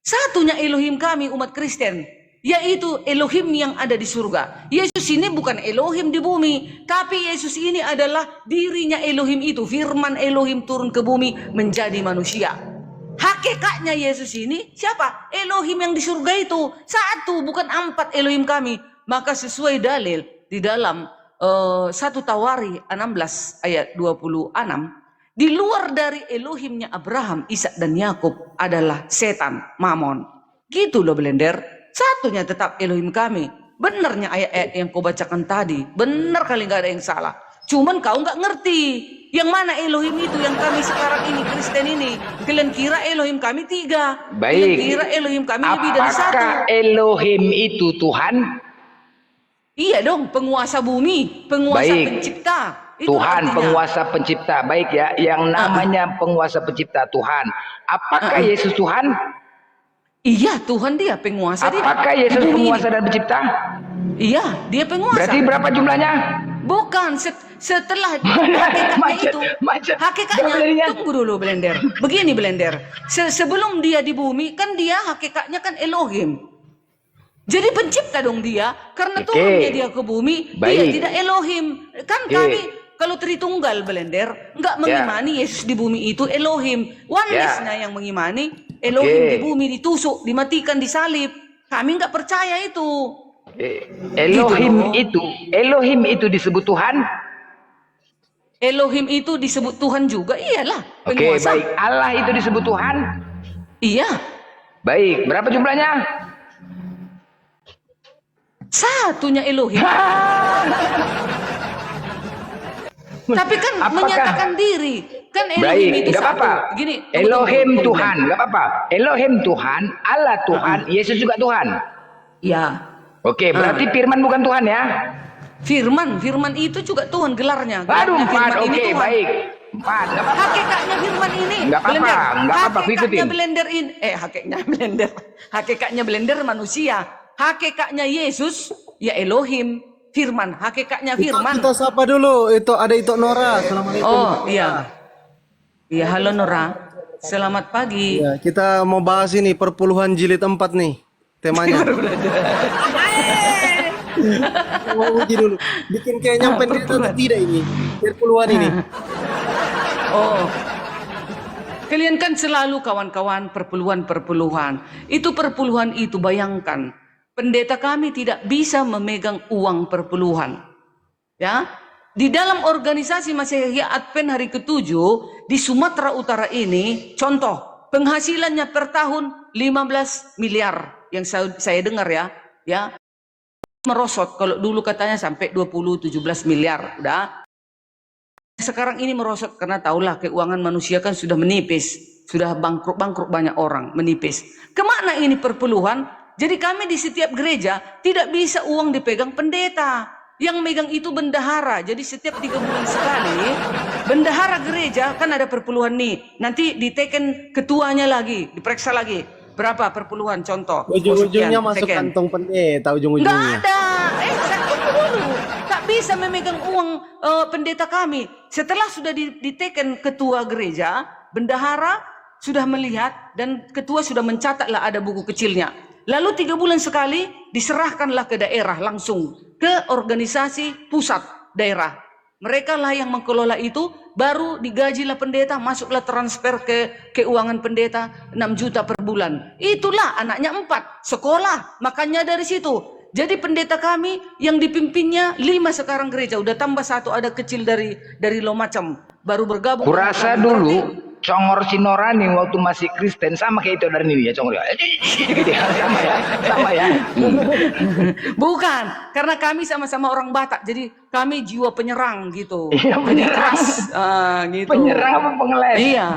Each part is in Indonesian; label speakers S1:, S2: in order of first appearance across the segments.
S1: Satunya Elohim kami umat Kristen, yaitu Elohim yang ada di surga. Yesus ini bukan Elohim di bumi, tapi Yesus ini adalah dirinya Elohim itu. Firman Elohim turun ke bumi menjadi manusia. Hakikatnya Yesus ini siapa? Elohim yang di surga itu. Satu, bukan empat Elohim kami. Maka sesuai dalil di dalam 1 Tawari 16 ayat 26, di luar dari Elohimnya Abraham, Ishak dan Yakub adalah setan, Mamon. Gitu loh Blender. Satunya tetap Elohim kami. Benarnya ayat-ayat yang kau bacakan tadi. Benar kali nggak ada yang salah. Cuman kau nggak ngerti. Yang mana Elohim itu yang kami sekarang ini Kristen ini. Kalian kira Elohim kami 3.
S2: Baik.
S1: Kalian kira Elohim kami lebih dari 1.
S2: Apakah Elohim itu Tuhan?
S1: Iya dong, penguasa bumi, penguasa pencipta. Itu
S2: Tuhan
S1: artinya.
S2: penguasa pencipta. Baik ya, yang namanya penguasa pencipta Tuhan. Apakah Yesus Tuhan?
S1: Iya, Tuhan dia penguasa.
S2: Apakah
S1: dia
S2: Yesus
S1: di bumi
S2: penguasa
S1: ini.
S2: dan pencipta?
S1: Iya, dia penguasa.
S2: Berarti berapa jumlahnya?
S1: Bukan, setelah hakikatnya itu. Hakikatnya, tunggu dulu Blender. Begini Blender, sebelum dia di bumi, kan dia hakikatnya kan Elohim. Jadi pencipta dong dia, karena turunnya dia ke bumi, dia tidak Elohim. Kan kami kalau Tritunggal Blender nggak mengimani Yesus di bumi itu Elohim. Oneness-nya yang mengimani Elohim di bumi ditusuk, dimatikan, disalib. Kami nggak percaya itu.
S2: Elohim itu disebut Tuhan.
S1: Elohim itu disebut Tuhan juga, iyalah.
S2: Oke, baik. Allah itu disebut Tuhan.
S1: Iya.
S2: Baik, berapa jumlahnya?
S1: Satunya Elohim. Tapi kan menyatakan diri. Kan Elohim itu
S2: satu.
S1: Apa-apa. Gini,
S2: Elohim Tuhan, nggak apa-apa. Elohim Tuhan, Allah Tuhan, Yesus juga Tuhan.
S1: Ya.
S2: Oke, berarti Firman bukan Tuhan ya?
S1: Firman itu juga Tuhan gelarnya.
S2: Baru 4, oke, baik. 4, nggak apa-apa.
S1: Hakikatnya Firman ini.
S2: Nggak apa-apa, nggak apa-apa.
S1: Hakikatnya Blender ini. Hakikatnya Blender manusia. Hakikatnya Yesus ya Elohim, Firman. Hakikatnya Firman.
S3: Kita sapa dulu. Itu ada itu Nora. Assalamualaikum.
S1: Oh iya. Iya, halo Nora. Selamat pagi.
S3: Ya, kita mau bahas ini perpuluhan jilid 4 nih temanya. Mau uji dulu. Bikin kayak nyampe atau tidak ini perpuluhan ini.
S1: Oh. Kalian kan selalu kawan-kawan perpuluhan. Itu perpuluhan itu bayangkan. Pendeta kami tidak bisa memegang uang perpuluhan. Ya, di dalam organisasi Masihiyah Advent hari ke-7 di Sumatera Utara ini, contoh penghasilannya per tahun 15 miliar yang saya dengar ya, merosot. Kalau dulu katanya sampai 17 miliar, udah. Sekarang ini merosot karena tahulah keuangan manusia kan sudah menipis, sudah bangkrut banyak orang menipis. Kemana ini perpuluhan? Jadi kami di setiap gereja tidak bisa uang dipegang pendeta. Yang megang itu bendahara. Jadi setiap 3 bulan sekali, bendahara gereja kan ada perpuluhan nih. Nanti diteken ketuanya lagi, diperiksa lagi. Berapa perpuluhan contoh?
S3: Ujung-ujungnya masuk kantong pendeta, ujung-ujungnya.
S1: Nggak ada. Tunggu dulu. Tak bisa memegang uang pendeta kami. Setelah sudah diteken ketua gereja, bendahara sudah melihat dan ketua sudah mencatatlah ada buku kecilnya. Lalu 3 bulan sekali diserahkanlah ke daerah langsung ke organisasi pusat daerah. Mereka lah yang mengelola itu, baru digajilah pendeta, masuklah transfer ke keuangan pendeta 6 juta per bulan. Itulah anaknya 4 sekolah, makanya dari situ. Jadi pendeta kami yang dipimpinnya 5 sekarang gereja, udah tambah 1 ada kecil dari Lomacam, baru bergabung.
S2: Kurasa dulu Congor Sinorani waktu masih Kristen sama kayak itu dari ini ya Congor ya. Sama ya.
S1: Bukan, karena kami sama-sama orang Batak, jadi kami jiwa penyerang gitu.
S2: Iya, penyerang.
S1: Gitu.
S2: Penyerang apa pengeles?
S1: Iya.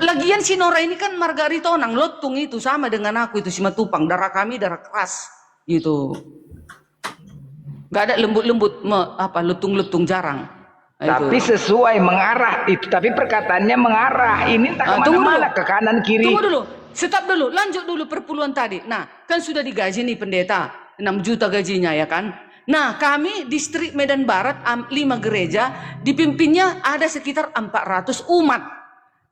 S1: Lagian si Nora ini kan Margaritonang, Lotung itu sama dengan aku itu Simatupang, darah kami darah keras gitu. Gak ada lembut-lembut lutung-lutung jarang.
S2: Tapi sesuai mengarah itu, tapi perkataannya mengarah ini tak kemana-mana ke kanan kiri.
S1: Tunggu dulu, stop dulu, lanjut dulu perpuluhan tadi. Nah, kan sudah digaji nih pendeta 6 juta gajinya ya kan. Nah, kami distrik Medan Barat 5 gereja dipimpinnya ada sekitar 400 umat.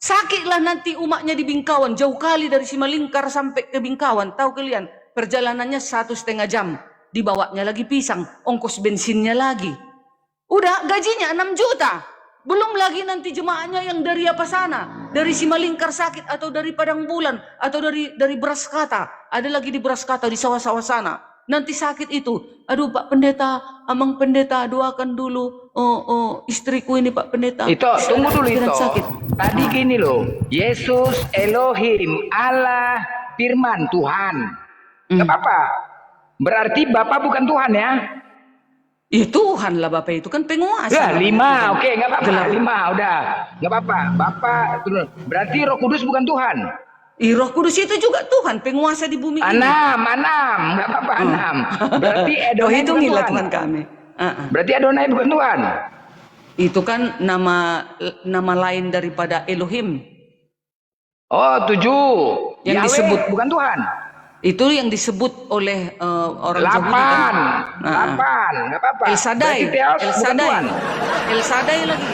S1: Sakitlah nanti umatnya di Bingkawan, jauh kali dari Simalingkar sampai ke Bingkawan. Tahu kalian, perjalanannya 1,5 jam. Dibawanya lagi pisang, ongkos bensinnya lagi. Udah gajinya 6 juta. Belum lagi nanti jemaahnya yang dari apa sana, dari Simalingkar sakit atau dari Padang Bulan atau dari Beraskata. Ada lagi di Beraskata di sawah-sawah sana. Nanti sakit itu. Aduh Pak Pendeta, Amang Pendeta doakan dulu istriku ini Pak Pendeta.
S2: Itu tunggu dulu itu.
S1: Sakit.
S2: Tadi gini loh, Yesus, Elohim, Allah, Firman, Tuhan. Gak apa-apa. Berarti Bapak bukan Tuhan ya?
S1: Tuhan lah Bapak itu kan penguasa.
S2: Ya, 5, oke, nggak apa-apa.
S1: Gelap.
S2: 5, udah, nggak apa-apa. Bapak, berarti Roh Kudus bukan Tuhan.
S1: Roh Kudus itu juga Tuhan, penguasa di bumi ini.
S2: 6, nggak apa-apa 6. Berarti Adonai bukan
S1: hitungilah
S2: Tuhan.
S1: Tuhan kami.
S2: Berarti Adonai bukan Tuhan.
S1: Itu kan nama lain daripada Elohim.
S2: Oh, 7.
S1: Yang
S2: Yahweh
S1: disebut
S2: bukan Tuhan.
S1: Itu yang disebut oleh orang
S2: 8,
S1: Yahudi kan.
S2: 8, nggak apa-apa.
S1: El Shaddai,
S2: Berarti Theos
S1: El
S2: bukan
S1: Shaddai,
S2: Tuhan.
S1: El Shaddai lagi.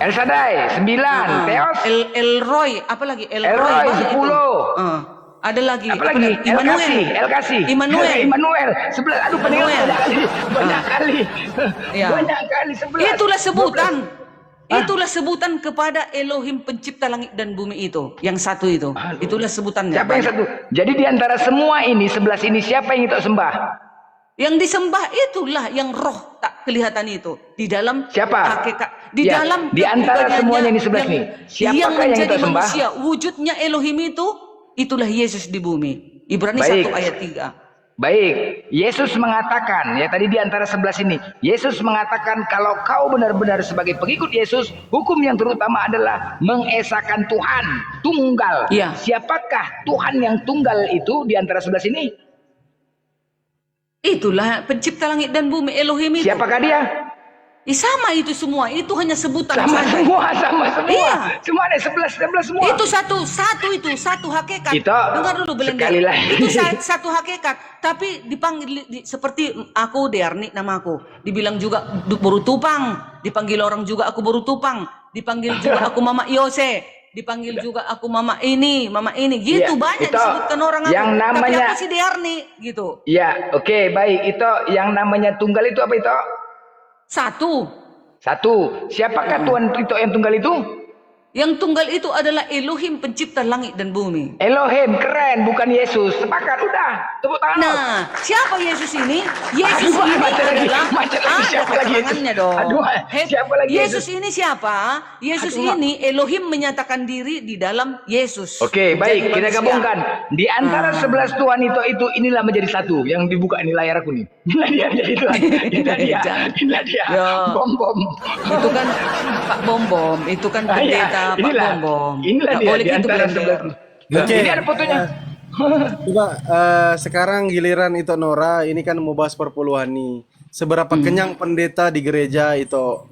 S2: El Shaddai 9, Theos.
S1: El Roy, apa lagi? El
S2: El
S1: Roy
S2: Roy,
S1: banyak itu.
S2: 10.
S1: Ada lagi.
S2: Apa lagi? El Kasih. Immanuel. 11. Aduh, pendengar banyak kali.
S1: Ya.
S2: Banyak kali 11.
S1: Itulah sebutan. Itulah sebutan kepada Elohim pencipta langit dan bumi itu. Yang satu itu.
S2: Aduh.
S1: Itulah sebutannya.
S2: Siapa yang satu? Jadi di antara semua ini 11 ini siapa yang kita sembah?
S1: Yang disembah itulah yang roh tak kelihatan itu. Di dalam
S2: Siapa?
S1: hakikat. Di
S2: Ya,
S1: dalam
S2: di antara
S1: kepribadiannya
S2: semuanya ini 11 nih. Siapakah yang
S1: menjadi
S2: kita sembah?
S1: manusia. Wujudnya Elohim itu, itulah Yesus di bumi. Ibrani
S2: Baik.
S1: 1 ayat 3.
S2: Baik, Yesus mengatakan, ya tadi di antara 11 ini, Yesus mengatakan kalau kau benar-benar sebagai pengikut Yesus, hukum yang terutama adalah mengesahkan Tuhan, tunggal.
S1: Iya.
S2: Siapakah Tuhan yang tunggal itu di antara 11 ini?
S1: Itulah pencipta langit dan bumi, Elohim itu.
S2: Siapakah dia?
S1: Sama itu semua, itu hanya sebutan
S2: Sama
S1: saja.
S2: semua.
S1: Iya.
S2: Semua ada 11 semua.
S1: Itu satu hakikat.
S2: Itu
S1: Dengar dulu Belanda.
S2: sekali lagi.
S1: Itu satu hakikat. Tapi dipanggil seperti aku Derni namaku. Dibilang juga baru tupang. Dipanggil orang juga aku baru tupang. Dipanggil juga aku Mama Yose. Dipanggil juga aku Mama ini. Gitu
S2: Ya,
S1: banyak
S2: itu
S1: disebutkan orang aku.
S2: yang
S1: Tapi
S2: namanya-
S1: aku si Derni gitu.
S2: Ya, oke, baik. Itu yang namanya tunggal itu apa itu?
S1: Satu.
S2: Siapakah Tuhan itu yang tunggal itu?
S1: Yang tunggal itu adalah Elohim pencipta langit dan bumi.
S2: Elohim, keren, bukan Yesus. Sepakat, udah. Tepuk tangan.
S1: Nah, siapa Yesus ini? Yesus
S2: Aduh,
S1: ini
S2: macam lagi,
S1: adalah
S2: macam lagi.
S1: ada
S2: Siapa lagi Yesus?
S1: keterangannya dong.
S2: Aduh, siapa lagi
S1: Yesus ini siapa? Yesus
S2: Aduh,
S1: ini Elohim menyatakan diri di dalam Yesus.
S2: Oke, baik,
S1: Jadi
S2: kita
S1: manusia.
S2: gabungkan. Di antara 11 Tuhan itu inilah menjadi satu. Yang dibuka ini layar aku nih. Inilah dia menjadi Tuhan. Inilah dia. Inilah dia.
S1: Ya.
S2: Bom.
S1: Itu kan Pak Bom, itu kan pendeta Pak
S2: inilah.
S1: Bom.
S2: Inilah
S1: Nggak
S2: dia
S1: boleh
S2: di
S1: gitu
S2: antara
S1: Belanda.
S2: 11.
S3: Oke.
S2: Ini ada fotonya.
S3: Coba sekarang giliran itu Nora, ini kan mau bahas perpuluhan nih. Seberapa kenyang pendeta di gereja itu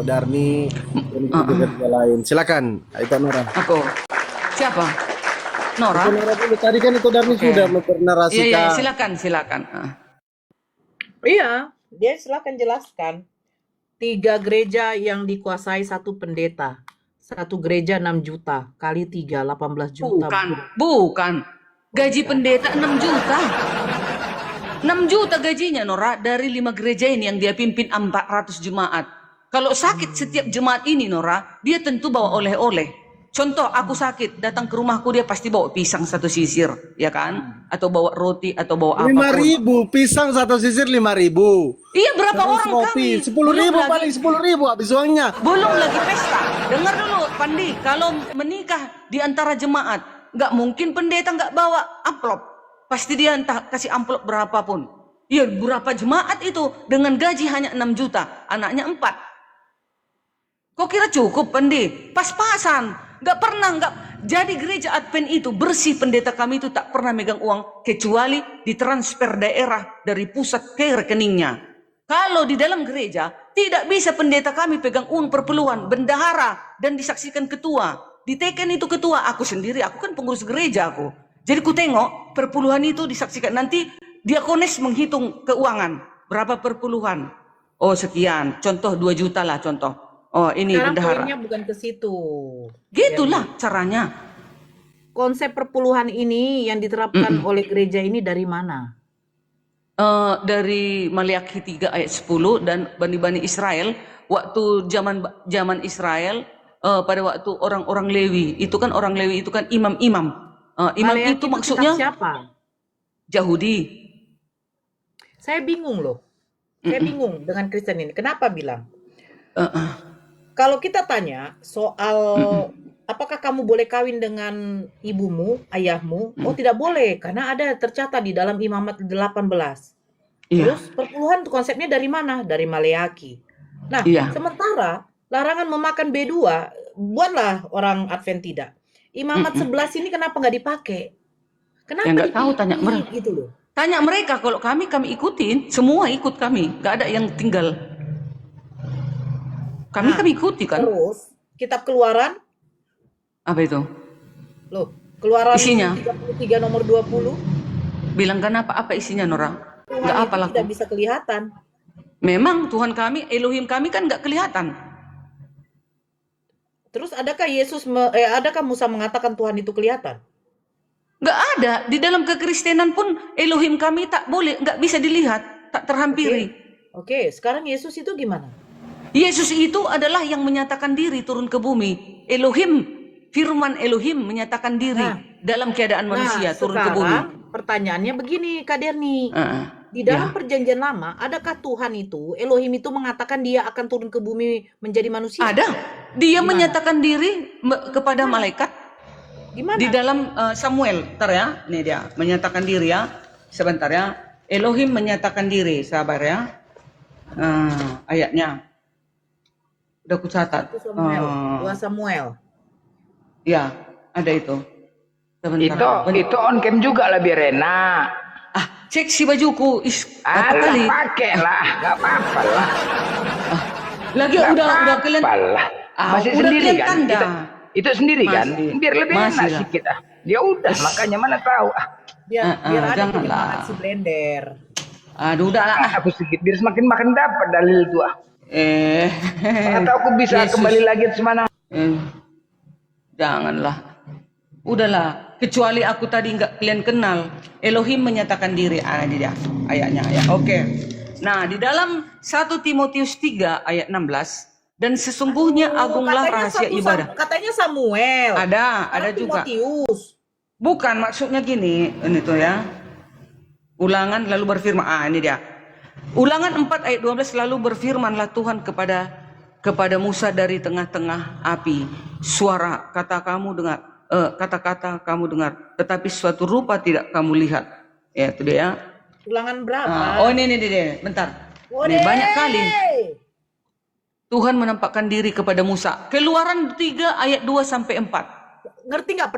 S3: Darni dan juga gereja lain. Silakan, itu Nora.
S1: Aku. Siapa? Nora?
S3: Itu Nora dulu. Tadi kan itu Darni
S1: Oke.
S3: sudah bernarasikan.
S1: Iya, silakan.
S4: Iya, dia silakan jelaskan. 3 gereja yang dikuasai satu pendeta. Satu gereja 6 juta kali 3 18 juta.
S1: Bukan. Gaji pendeta 6 juta. 6 juta gajinya Nora dari 5 gereja ini yang dia pimpin 400 jemaat. Kalau sakit setiap jemaat ini Nora, dia tentu bawa oleh-oleh. Contoh aku sakit, datang ke rumahku dia pasti bawa pisang 1 sisir, ya kan? Atau bawa roti atau bawa apapun.
S3: 5.000 pisang 1 sisir 5.000.
S1: Iya, berapa
S3: Terus
S1: orang
S3: kopi
S1: kami?
S3: 10.000
S1: Belum lagi-
S3: paling 10.000 habis uangnya.
S1: Belum lagi pesta. Dengar dulu, Pandi. Kalau menikah di antara jemaat, nggak mungkin pendeta nggak bawa amplop. Pasti dia entah kasih amplop berapapun. Iya, berapa jemaat itu dengan gaji hanya 6 juta, anaknya 4. Kok kira cukup, Pandi? Pas-pasan. Nggak. Jadi gereja Advent itu bersih, pendeta kami itu tak pernah megang uang kecuali ditransfer daerah dari pusat ke rekeningnya. Kalau di dalam gereja, tidak bisa pendeta kami pegang uang perpuluhan, bendahara, dan disaksikan ketua. Diteken itu ketua, aku sendiri, aku kan pengurus gereja aku. Jadi ku tengok, perpuluhan itu disaksikan. Nanti diakonis menghitung keuangan. Berapa perpuluhan? Oh sekian, contoh 2 juta lah contoh. Oh, ini
S4: Sekarang
S1: bendahara.
S4: poinnya bukan ke situ.
S1: Gitulah caranya.
S4: Konsep perpuluhan ini yang diterapkan oleh gereja ini dari mana?
S1: Dari Maliaki 3 ayat 10 dan Bani Israel waktu zaman Israel, pada waktu orang-orang Lewi itu kan, orang Lewi itu kan imam-imam. Imam
S4: Maleakhi
S1: itu
S4: kitab
S1: maksudnya
S4: siapa?
S1: Yahudi.
S4: Saya bingung loh. Saya bingung dengan Kristen ini. Kenapa bilang? Kalau kita tanya soal apakah kamu boleh kawin dengan ibumu, ayahmu? Oh, tidak boleh karena ada tercatat di dalam Imamat 18.
S1: Iya.
S4: Terus perpuluhan itu konsepnya dari mana? Dari Maleakhi. Nah,
S1: Iya.
S4: sementara larangan memakan B2 buatlah orang Advent tidak. Imamat 11 ini kenapa nggak dipakai? Kenapa
S1: Ya nggak tahu, tanya
S4: dipilih
S1: mereka.
S4: gitu loh?
S1: Tanya mereka. Kalau kami ikutin, semua ikut kami, nggak ada yang tinggal. Kami ikuti kan.
S4: Terus kitab Keluaran,
S1: Apa itu?
S4: loh, Keluaran
S1: Isinya?
S4: 33 nomor 20,
S1: Bilang kan apa isinya, Nora?
S4: Tuhan
S1: Nggak
S4: itu
S1: apa laku.
S4: tidak bisa kelihatan.
S1: Memang Tuhan kami, Elohim kami kan nggak kelihatan.
S4: Terus adakah Musa mengatakan Tuhan itu kelihatan?
S1: Nggak ada. Di dalam kekristenan pun Elohim kami tak boleh, nggak bisa dilihat, tak terhampiri.
S4: Oke, sekarang Yesus itu gimana?
S1: Yesus itu adalah yang menyatakan diri turun ke bumi. Elohim, firman Elohim menyatakan diri dalam keadaan manusia turun ke bumi.
S4: Sekarang pertanyaannya begini, Kak Derni. Di dalam perjanjian lama, adakah Tuhan itu, Elohim itu mengatakan dia akan turun ke bumi menjadi manusia?
S1: Ada. Dia
S4: Gimana?
S1: menyatakan diri kepada malaikat
S4: Gimana?
S1: di dalam Samuel. Bentar ya, ini dia menyatakan diri ya. Sebentar ya. Elohim menyatakan diri, sabar ya. Ayatnya. Udah ku catat.
S4: 1 Samuel, 2 Samuel.
S1: Ya, ada itu. Sebentar.
S2: Itu on cam juga lah biar enak.
S1: Cek si bajuku. Apa kali?
S2: Pakai lah, nggak apa-apa lah.
S1: Lagi udah kalian.
S2: Apalah. Masih
S1: udah
S2: sendiri
S1: kalian
S2: kan?
S1: tanda.
S2: Itu sendiri kan?
S1: Masih.
S2: Biar lebih
S1: Masih
S2: enak
S1: lah.
S2: sedikit ah. Ya udah, makanya mana tahu ah.
S4: Biar ada
S1: janganlah.
S4: penyemangat si blender.
S1: Aduh, udah lah.
S2: Aku sedikit biar semakin makin dapat dalil itu ah. Atau aku bisa
S1: Yesus.
S2: kembali lagi ke mana?
S1: Janganlah. Udahlah. Kecuali aku tadi nggak kalian kenal. Elohim menyatakan diri. Ini dia ayatnya. Ya. Oke. Nah, di dalam 1 Timotius 3 ayat 16. Dan sesungguhnya agunglah
S4: Katanya
S1: rahasia ibadah.
S4: Katanya Samuel.
S1: Ada juga.
S4: Timotius.
S1: Bukan, maksudnya gini. Ini tuh ya. Ulangan lalu berfirman. Ini dia. Ulangan 4 ayat 12 lalu berfirmanlah Tuhan kepada Musa dari tengah-tengah api. Suara kata-kata kamu dengar, tetapi suatu rupa tidak kamu lihat. Ya, itu dia.
S4: Ulangan berapa?
S1: Ini bentar. Ini banyak kali Tuhan menampakkan diri kepada Musa. Keluaran 3 ayat 2 sampai 4.
S4: Ngerti nggak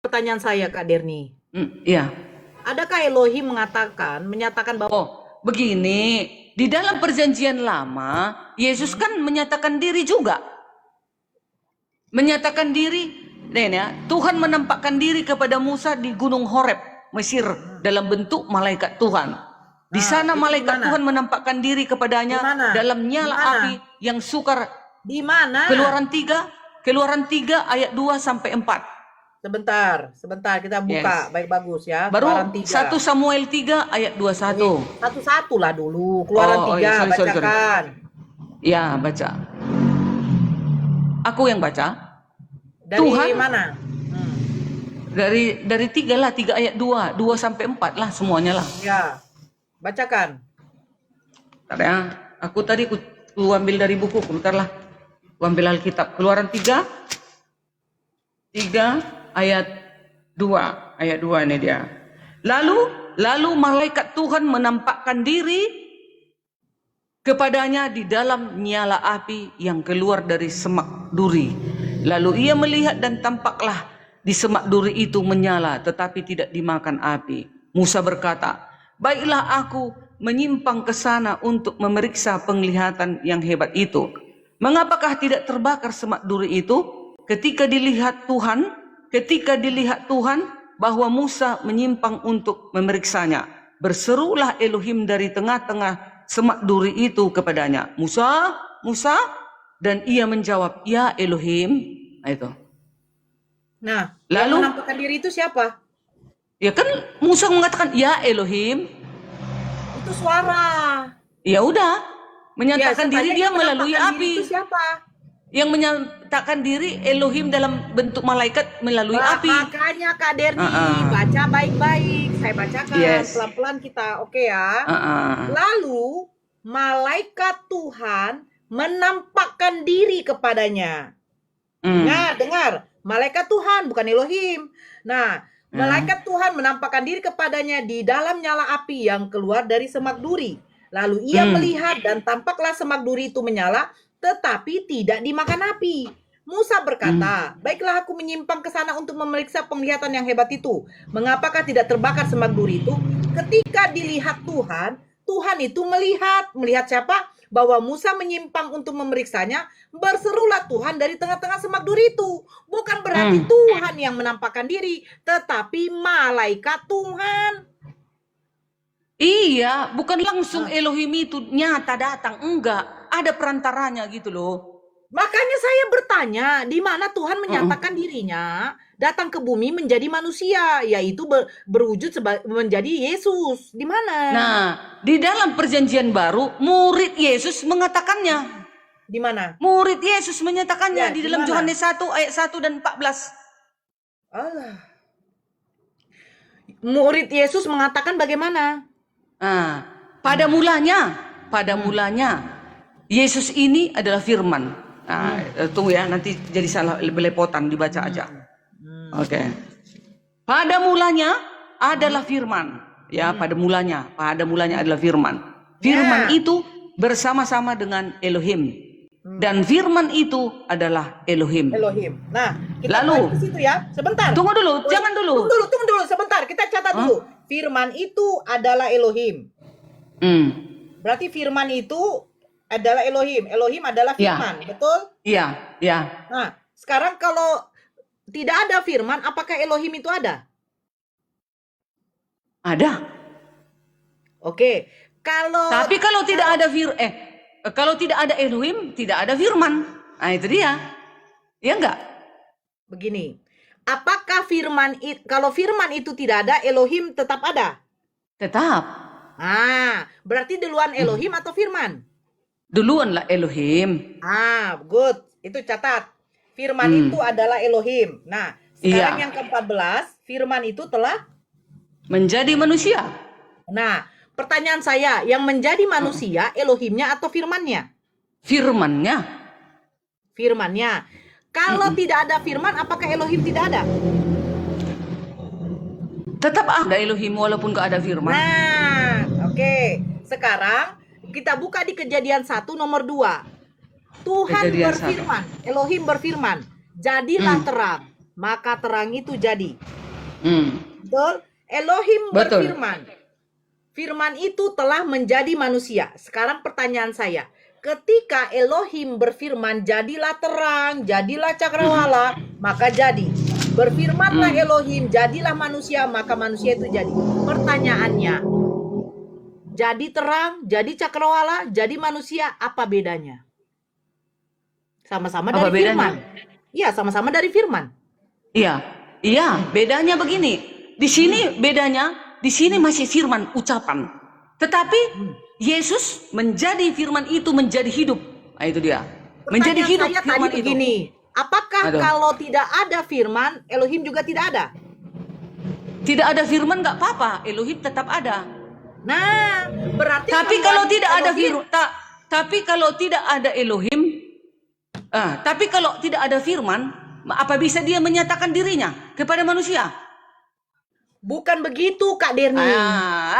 S4: pertanyaan saya, Kak Derni?
S1: Iya.
S4: Adakah Elohim menyatakan bahwa
S1: Begini, di dalam perjanjian lama, Yesus kan menyatakan diri juga. Menyatakan diri, ya, Tuhan menampakkan diri kepada Musa di Gunung Horeb, Mesir, dalam bentuk malaikat Tuhan. Di sana malaikat Tuhan menampakkan diri kepadanya dalam nyala api yang sukar.
S4: di mana?
S1: Keluaran 3 ayat 2 sampai 4.
S4: Sebentar kita buka.
S1: Yes.
S4: Baik, bagus ya.
S1: Baru
S4: Keluaran 3.
S1: 1 Samuel 3 ayat 21.
S4: Satu-satu lah dulu. Keluaran 3,
S1: iya, sorry.
S4: bacakan.
S1: Ya, baca. Aku yang baca.
S4: Dari
S1: Tuhan
S4: mana?
S1: Dari 3 lah, 3 ayat 2 sampai 4 lah semuanya lah.
S4: Ya. Bacakan.
S1: Bentar ya. Aku tadi ku ambil dari buku, bentar lah. Ku ambil Alkitab. Keluaran 3 ayat 2 ini dia. Lalu malaikat Tuhan menampakkan diri kepadanya di dalam nyala api yang keluar dari semak duri. Lalu ia melihat dan tampaklah di semak duri itu menyala tetapi tidak dimakan api. Musa berkata, "Baiklah aku menyimpang ke sana untuk memeriksa penglihatan yang hebat itu. Mengapakah tidak terbakar semak duri itu?" Ketika dilihat Tuhan bahwa Musa menyimpang untuk memeriksanya, berserulah Elohim dari tengah-tengah semak duri itu kepadanya, Musa, Musa, dan ia menjawab, ya Elohim. Nah, itu.
S4: Nah, yang
S1: Lalu,
S4: menampakkan diri itu siapa?
S1: ya kan Musa mengatakan, ya Elohim.
S4: Itu suara.
S1: Ya udah, menyatakan
S4: Ya,
S1: diri dia
S4: yang
S1: melalui
S4: menampakkan diri
S1: api.
S4: itu siapa?
S1: Yang menyatakan diri Elohim dalam bentuk malaikat melalui api.
S4: Makanya Kak Derni, baca baik-baik. Saya bacakan pelan-pelan kita, oke ya. Lalu malaikat Tuhan menampakkan diri kepadanya. Nah, dengar, malaikat Tuhan bukan Elohim. Nah, malaikat Tuhan menampakkan diri kepadanya di dalam nyala api yang keluar dari semak duri. Lalu ia melihat dan tampaklah semak duri itu menyala, tetapi tidak dimakan api. Musa berkata, baiklah aku menyimpang ke sana untuk memeriksa penglihatan yang hebat itu. Mengapakah tidak terbakar semak duri itu? Ketika dilihat Tuhan, Tuhan itu melihat siapa? Bahwa Musa menyimpang untuk memeriksanya, berserulah Tuhan dari tengah-tengah semak duri itu. Bukan berarti Tuhan yang menampakkan diri, tetapi malaikat Tuhan.
S1: Iya, bukan langsung Elohim itu nyata datang, enggak. Ada perantaranya gitu loh.
S4: Makanya saya bertanya, di mana Tuhan menyatakan dirinya datang ke bumi menjadi manusia, yaitu berwujud menjadi Yesus. Di mana?
S1: Nah, di dalam perjanjian baru, murid Yesus mengatakannya.
S4: Di mana?
S1: Murid Yesus menyatakannya
S4: Ya,
S1: di
S4: di
S1: dalam
S4: mana?
S1: Yohanes 1 ayat 1 dan 14.
S4: Allah. Murid Yesus mengatakan bagaimana?
S1: Nah, pada mulanya Yesus ini adalah firman. Nah, tunggu ya, nanti jadi salah belepotan, dibaca aja. Oke. Pada mulanya adalah firman. Ya, pada mulanya adalah firman. Firman itu bersama-sama dengan Elohim. Dan firman itu adalah Elohim.
S4: Nah, kita
S1: Lalu,
S4: balik ke situ ya. Sebentar.
S1: Tunggu dulu, jangan dulu.
S4: Tunggu dulu, sebentar. Kita catat dulu. Firman itu adalah Elohim. Berarti firman itu adalah Elohim. Elohim adalah firman, betul?
S1: Iya.
S4: Nah, sekarang kalau tidak ada firman, apakah Elohim itu ada?
S1: Ada.
S4: Oke.
S1: Tapi kalau tidak ada Elohim, tidak ada firman. Nah, itu dia. Ya enggak?
S4: Begini. Apakah kalau firman itu tidak ada, Elohim tetap ada?
S1: Tetap.
S4: Berarti duluan Elohim atau firman?
S1: Duluanlah Elohim.
S4: Good. Itu catat. Firman itu adalah Elohim. Nah, sekarang yang ke-14, firman itu telah
S1: menjadi manusia.
S4: Nah, pertanyaan saya, yang menjadi manusia Elohimnya atau firmannya?
S1: Firmannya.
S4: Kalau tidak ada firman, apakah Elohim tidak ada?
S1: Tetap ada Elohim walaupun gak ada firman.
S4: Nah, oke. Sekarang kita buka di Kejadian 1 nomor 2. Tuhan
S1: Kejadian
S4: berfirman, Elohim berfirman, jadilah terang, maka terang itu jadi. Betul? Elohim berfirman. Firman itu telah menjadi manusia. Sekarang pertanyaan saya, ketika Elohim berfirman, jadilah terang, jadilah cakrawala, maka jadi. Berfirmanlah Elohim, jadilah manusia, maka manusia itu jadi. Pertanyaannya, jadi terang, jadi cakrawala, jadi manusia, apa bedanya? Sama-sama dari firman. Iya, sama-sama dari firman.
S1: Iya, bedanya begini. Di sini bedanya, di sini masih firman ucapan. Tetapi Yesus menjadi firman itu menjadi hidup. Nah, itu dia. Menjadi hidup
S4: saya
S1: firman
S4: tadi
S1: itu.
S4: begini, apakah kalau tidak ada firman, Elohim juga tidak ada?
S1: Tidak ada firman nggak apa-apa, Elohim tetap ada.
S4: Nah, berarti
S1: Tapi kalau tidak ada firman, tapi kalau tidak ada Elohim, tapi kalau tidak ada firman, apa bisa dia menyatakan dirinya kepada manusia?
S4: Bukan begitu, Kak Derni.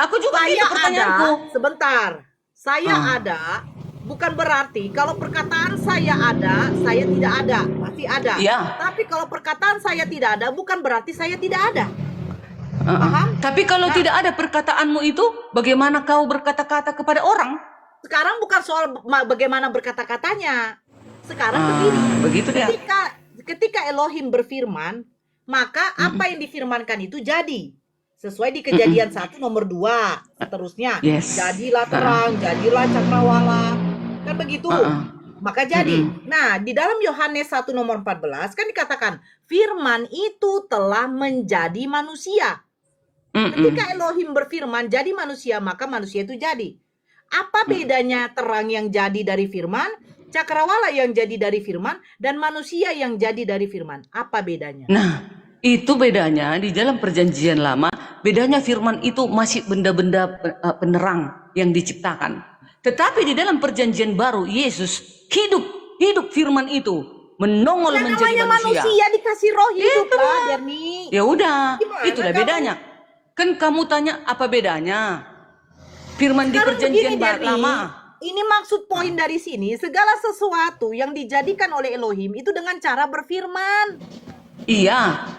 S1: Aku juga
S4: saya
S1: itu pertanyaanku.
S4: Sebentar. Saya ada, bukan berarti kalau perkataan saya ada, saya tidak ada. Pasti ada.
S1: Iya.
S4: Tapi kalau perkataan saya tidak ada, bukan berarti saya tidak ada. Paham?
S1: Tapi kalau tidak ada perkataanmu itu, bagaimana kau berkata-kata kepada orang?
S4: Sekarang bukan soal bagaimana berkata-katanya. Sekarang begini.
S1: Begitu dia.
S4: Ketika Elohim berfirman, maka apa yang difirmankan itu jadi. Sesuai di Kejadian 1 nomor 2, seterusnya.
S1: Yes.
S4: Jadilah terang, jadilah cakrawala. Kan begitu. Maka jadi. Nah, di dalam Yohanes 1 nomor 14 kan dikatakan, firman itu telah menjadi manusia. Ketika Elohim berfirman jadi manusia, maka manusia itu jadi. Apa bedanya terang yang jadi dari firman, cakrawala yang jadi dari firman, dan manusia yang jadi dari firman? Apa bedanya?
S1: Nah, itu bedanya di dalam perjanjian lama. Bedanya firman itu masih benda-benda penerang yang diciptakan. Tetapi di dalam perjanjian baru, Yesus hidup firman itu menongol
S4: Yang
S1: menjadi
S4: namanya
S1: manusia.
S4: dikasih roh hidup
S1: Itu
S4: lah, Derni.
S1: Ya udah,
S4: Gimana
S1: itulah
S4: kamu?
S1: bedanya. Kan kamu tanya apa bedanya? Firman di
S4: Sekarang
S1: perjanjian
S4: begini, Derni,
S1: lama.
S4: ini maksud poin dari sini, segala sesuatu yang dijadikan oleh Elohim itu dengan cara berfirman.
S1: Iya,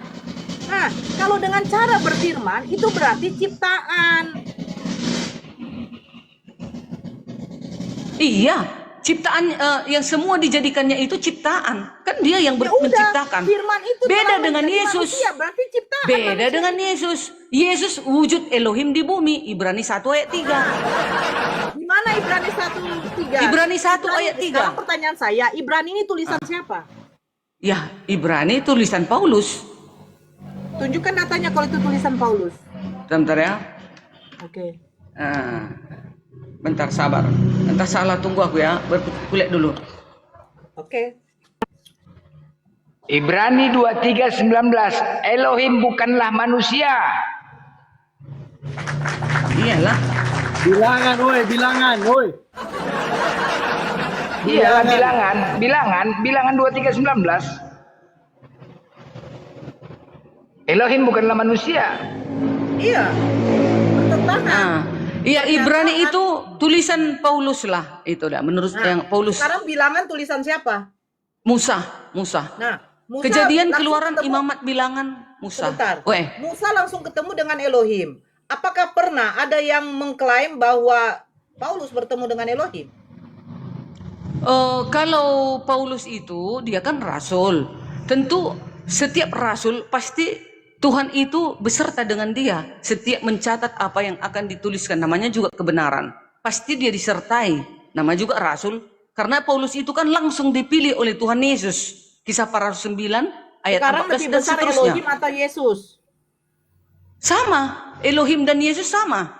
S4: Nah, kalau dengan cara berfirman itu berarti ciptaan.
S1: iya. Ciptaan yang semua dijadikannya itu ciptaan. Kan dia yang
S4: Ya udah,
S1: menciptakan.
S4: firman itu
S1: Beda
S4: telah
S1: dengan
S4: menjadi
S1: Yesus.
S4: manusia, berarti ciptaan.
S1: Beda
S4: manusia.
S1: dengan Yesus. Yesus wujud Elohim di bumi. Ibrani 1 ayat 3.
S4: Di mana Ibrani 1:3?
S1: Ibrani 1 ayat 3.
S4: Sekarang pertanyaan saya, Ibrani ini tulisan siapa?
S1: Ya, Ibrani tulisan Paulus.
S4: Tunjukkan datanya kalau itu tulisan Paulus.
S1: Bentar ya.
S4: Oke.
S1: Bentar sabar. Entah salah, tunggu aku ya. Berkulit dulu.
S4: Oke.
S2: Ibrani 23:19. Elohim bukanlah manusia.
S1: Iyalah.
S3: Bilangan, woi.
S2: Iya, bilangan 23:19. Elohim bukanlah manusia.
S4: Iya. Bertentangan.
S1: Iya, Ibrani itu tulisan Paulus lah. Itu dah menurut yang Paulus.
S4: Sekarang bilangan tulisan siapa?
S1: Musa.
S4: Nah, Musa
S1: Kejadian,
S4: langsung
S1: Keluaran,
S4: ketemu-
S1: Imamat, Bilangan, Musa.
S4: Sebentar.
S1: Weh,
S4: Musa langsung ketemu dengan Elohim. Apakah pernah ada yang mengklaim bahwa Paulus bertemu dengan Elohim?
S1: kalau Paulus itu dia kan rasul. Tentu setiap rasul pasti Tuhan itu beserta dengan dia. Setiap mencatat apa yang akan dituliskan, namanya juga kebenaran. Pasti dia disertai. Nama juga rasul. Karena Paulus itu kan langsung dipilih oleh Tuhan Yesus. Kisah para Rasul 9 ayat
S4: Sekarang
S1: 14
S4: lebih
S1: dan
S4: besar
S1: seterusnya.
S4: Elohim atau Yesus?
S1: Sama, Elohim dan Yesus sama.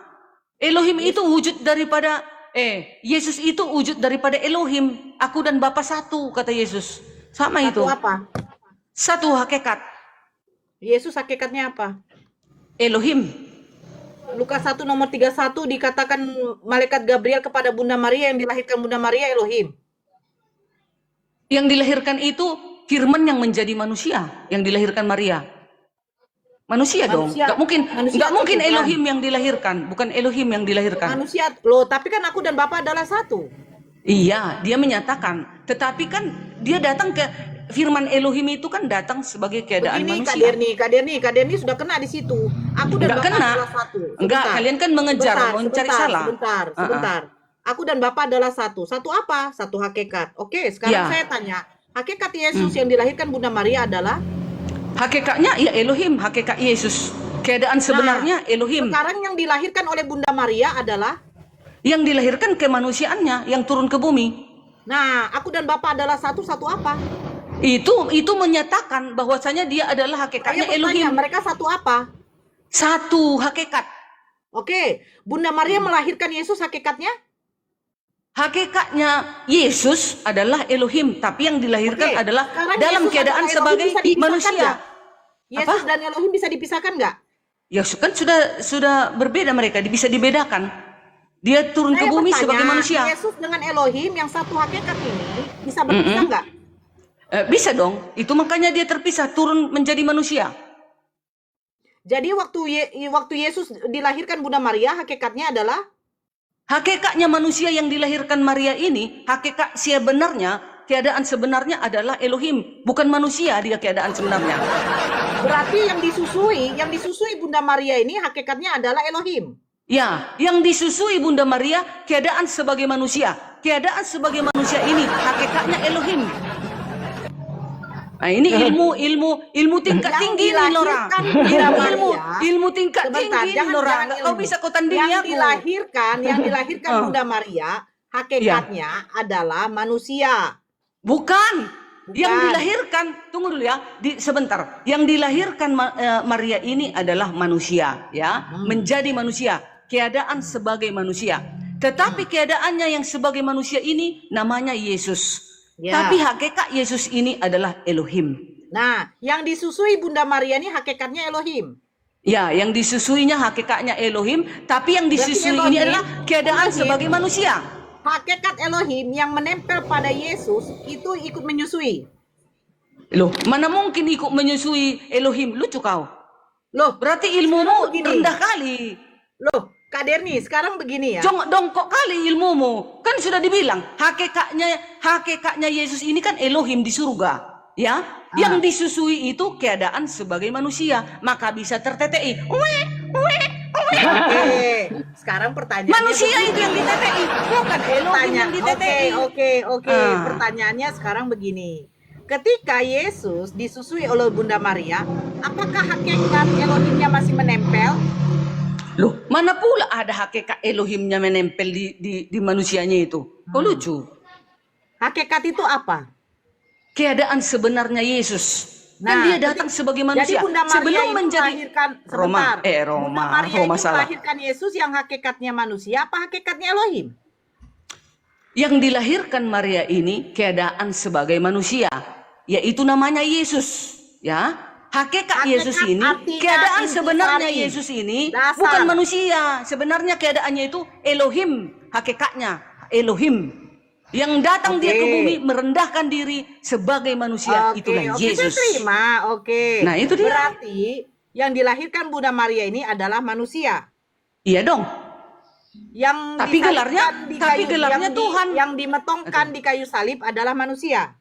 S1: Elohim itu wujud daripada Yesus itu wujud daripada Elohim. Aku dan Bapa satu, kata Yesus. Sama
S4: Satu
S1: itu.
S4: apa?
S1: Satu hakikat.
S4: Yesus hakikatnya apa?
S1: Elohim.
S4: Lukas 1 nomor 31 dikatakan malaikat Gabriel kepada Bunda Maria, yang dilahirkan Bunda Maria Elohim.
S1: Yang dilahirkan itu firman yang menjadi manusia, yang dilahirkan Maria. Manusia dong.
S4: Manusia.
S1: Nggak mungkin,
S4: Manusia
S1: nggak
S4: atau
S1: mungkin
S4: Tuhan?
S1: Elohim yang dilahirkan, bukan Elohim yang dilahirkan.
S4: Manusia loh, tapi kan aku dan Bapa adalah satu.
S1: Iya, dia menyatakan. Tetapi kan dia datang ke firman Elohim itu kan datang sebagai keadaan
S4: Begini
S1: manusia.
S4: Kak Derni sudah kena di situ. Aku dan
S1: Nggak
S4: Bapa
S1: kena.
S4: adalah satu.
S1: Enggak, kalian kan mengejar, mencari salah.
S4: Sebentar. Aku dan Bapa adalah satu. Satu apa? Satu hakikat. Oke, sekarang
S1: Ya.
S4: saya tanya. Hakikat Yesus yang dilahirkan Bunda Maria adalah?
S1: Hakikatnya ya Elohim, hakikat Yesus. Keadaan sebenarnya Elohim.
S4: Sekarang yang dilahirkan oleh Bunda Maria adalah?
S1: Yang dilahirkan kemanusiaannya, yang turun ke bumi.
S4: Nah, aku dan Bapa adalah satu. Satu apa?
S1: Itu menyatakan bahwasanya dia adalah
S4: Saya
S1: hakikatnya
S4: bertanya,
S1: Elohim.
S4: mereka satu apa?
S1: Satu hakikat.
S4: Oke, Bunda Maria melahirkan Yesus hakikatnya?
S1: Hakikatnya Yesus adalah Elohim, tapi yang dilahirkan
S4: Oke,
S1: adalah
S4: sekarang
S1: dalam
S4: Yesus
S1: keadaan
S4: adalah Elohim,
S1: sebagai
S4: bisa dipisahkan
S1: manusia.
S4: nggak? Yesus
S1: Apa?
S4: dan Elohim bisa dipisahkan nggak?
S1: Ya kan sudah berbeda mereka, bisa dibedakan. Dia turun ke
S4: Saya
S1: bumi
S4: bertanya,
S1: sebagai manusia.
S4: Yesus dengan Elohim yang satu hakikat ini bisa berpisah nggak?
S1: Bisa dong. Itu makanya dia terpisah, turun menjadi manusia.
S4: Jadi waktu Yesus dilahirkan Bunda Maria, hakikatnya adalah?
S1: Hakikatnya manusia yang dilahirkan Maria ini, hakikat sebenarnya, keadaan sebenarnya adalah Elohim, bukan manusia dia keadaan sebenarnya.
S4: Berarti yang disusui Bunda Maria ini hakikatnya adalah Elohim.
S1: Ya, yang disusui Bunda Maria keadaan sebagai manusia. Keadaan sebagai manusia ini hakikatnya Elohim. Nah, ini ilmu tingkat
S4: Yang
S1: tinggi nih, Nora.
S4: dilahirkan Bunda
S1: Ilmu
S4: Maria.
S1: ilmu tingkat
S4: Sebentar,
S1: tinggi,
S4: jangan
S1: Nora.
S4: jangan
S1: Nggak, kau
S4: ilmu.
S1: bisa kau tandingi
S4: Yang
S1: aku.
S4: dilahirkan Bunda Maria, hakikatnya adalah manusia.
S1: Bukan. Yang
S4: Bukan.
S1: dilahirkan, tunggu dulu ya, sebentar. Yang dilahirkan Maria ini adalah manusia, ya, menjadi manusia, keadaan sebagai manusia. Tetapi keadaannya yang sebagai manusia ini namanya Yesus.
S4: Ya.
S1: Tapi hakikat Yesus ini adalah Elohim.
S4: Nah, yang disusui Bunda Maria ini hakikatnya Elohim.
S1: Ya, yang disusuinya hakikatnya Elohim, tapi yang disusui
S4: Berarti
S1: ini
S4: Elohim-
S1: adalah keadaan
S4: Elohim-
S1: sebagai manusia.
S4: Hakikat Elohim yang menempel pada Yesus itu ikut menyusui.
S1: Loh, mana mungkin ikut menyusui Elohim? Lucu kau.
S4: Loh,
S1: Berarti
S4: sekarang
S1: ilmumu
S4: begini.
S1: rendah kali.
S4: Loh, Kak Derni, sekarang begini ya.
S1: Dongkok kali ilmumu. Kan sudah dibilang, hakikatnya Yesus ini kan Elohim di surga. Ya, yang disusui itu keadaan sebagai manusia, maka bisa tertetei.
S4: Oke, sekarang pertanyaannya
S1: Manusia
S4: begini.
S1: itu yang ditetei, bukan Elohim yang ditetei.
S4: Oke. Pertanyaannya sekarang begini. Ketika Yesus disusui oleh Bunda Maria, apakah hakikat Elohimnya masih menempel?
S1: Loh, mana pula ada hakikat Elohimnya menempel di manusianya itu? Kok lucu?
S4: Hakikat itu apa?
S1: Keadaan sebenarnya Yesus. Kan dia datang sebagai manusia.
S4: Jadi Bunda Maria
S1: Sebelum
S4: itu
S1: menjadi
S4: melahirkan
S1: Roma,
S4: sebentar. Bunda Maria
S1: Roma
S4: itu
S1: salah.
S4: melahirkan Yesus yang hakikatnya manusia, apa hakikatnya Elohim?
S1: Yang dilahirkan Maria ini keadaan sebagai manusia, yaitu namanya Yesus. Ya, hakikat Yesus ini,
S4: artinya
S1: keadaan sebenarnya
S4: intisari.
S1: Yesus ini
S4: Dasar.
S1: bukan manusia. Sebenarnya keadaannya itu Elohim, hakikatnya Elohim. Yang datang dia ke bumi merendahkan diri sebagai manusia, itulah Yesus.
S4: Saya terima. Oke.
S1: Nah, itu dia.
S4: Berarti yang dilahirkan Bunda Maria ini adalah manusia.
S1: Iya dong.
S4: Yang
S1: Tapi
S4: disalibkan
S1: gelarnya Tuhan.
S4: Yang dimetongkan di kayu salib adalah manusia.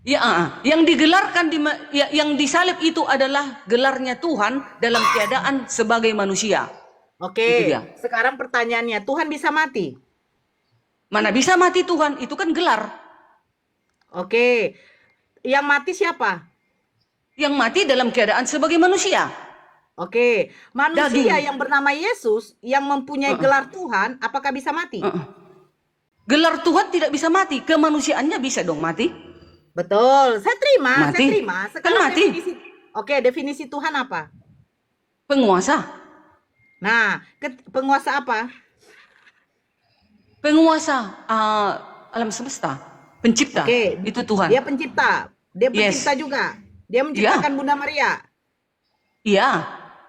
S1: Ya, yang digelarkan yang disalib itu adalah gelarnya Tuhan dalam keadaan sebagai manusia. Itu
S4: Oke.
S1: dia.
S4: Sekarang pertanyaannya, Tuhan bisa mati?
S1: Mana bisa mati Tuhan? Itu kan gelar.
S4: Oke. Yang mati siapa?
S1: Yang mati dalam keadaan sebagai manusia.
S4: Oke. Manusia
S1: Daging.
S4: yang bernama Yesus yang mempunyai gelar Tuhan, apakah bisa mati?
S1: Gelar Tuhan tidak bisa mati, kemanusiaannya bisa dong mati.
S4: Betul. Saya terima.
S1: Mati.
S4: Saya terima.
S1: Kan mati.
S4: Definisi Tuhan apa?
S1: Penguasa.
S4: Nah, penguasa apa?
S1: Penguasa alam semesta, pencipta.
S4: Oke.
S1: Itu Tuhan.
S4: Dia pencipta. Dia
S1: Yes.
S4: pencipta juga. Dia menciptakan Bunda Maria.
S1: Iya,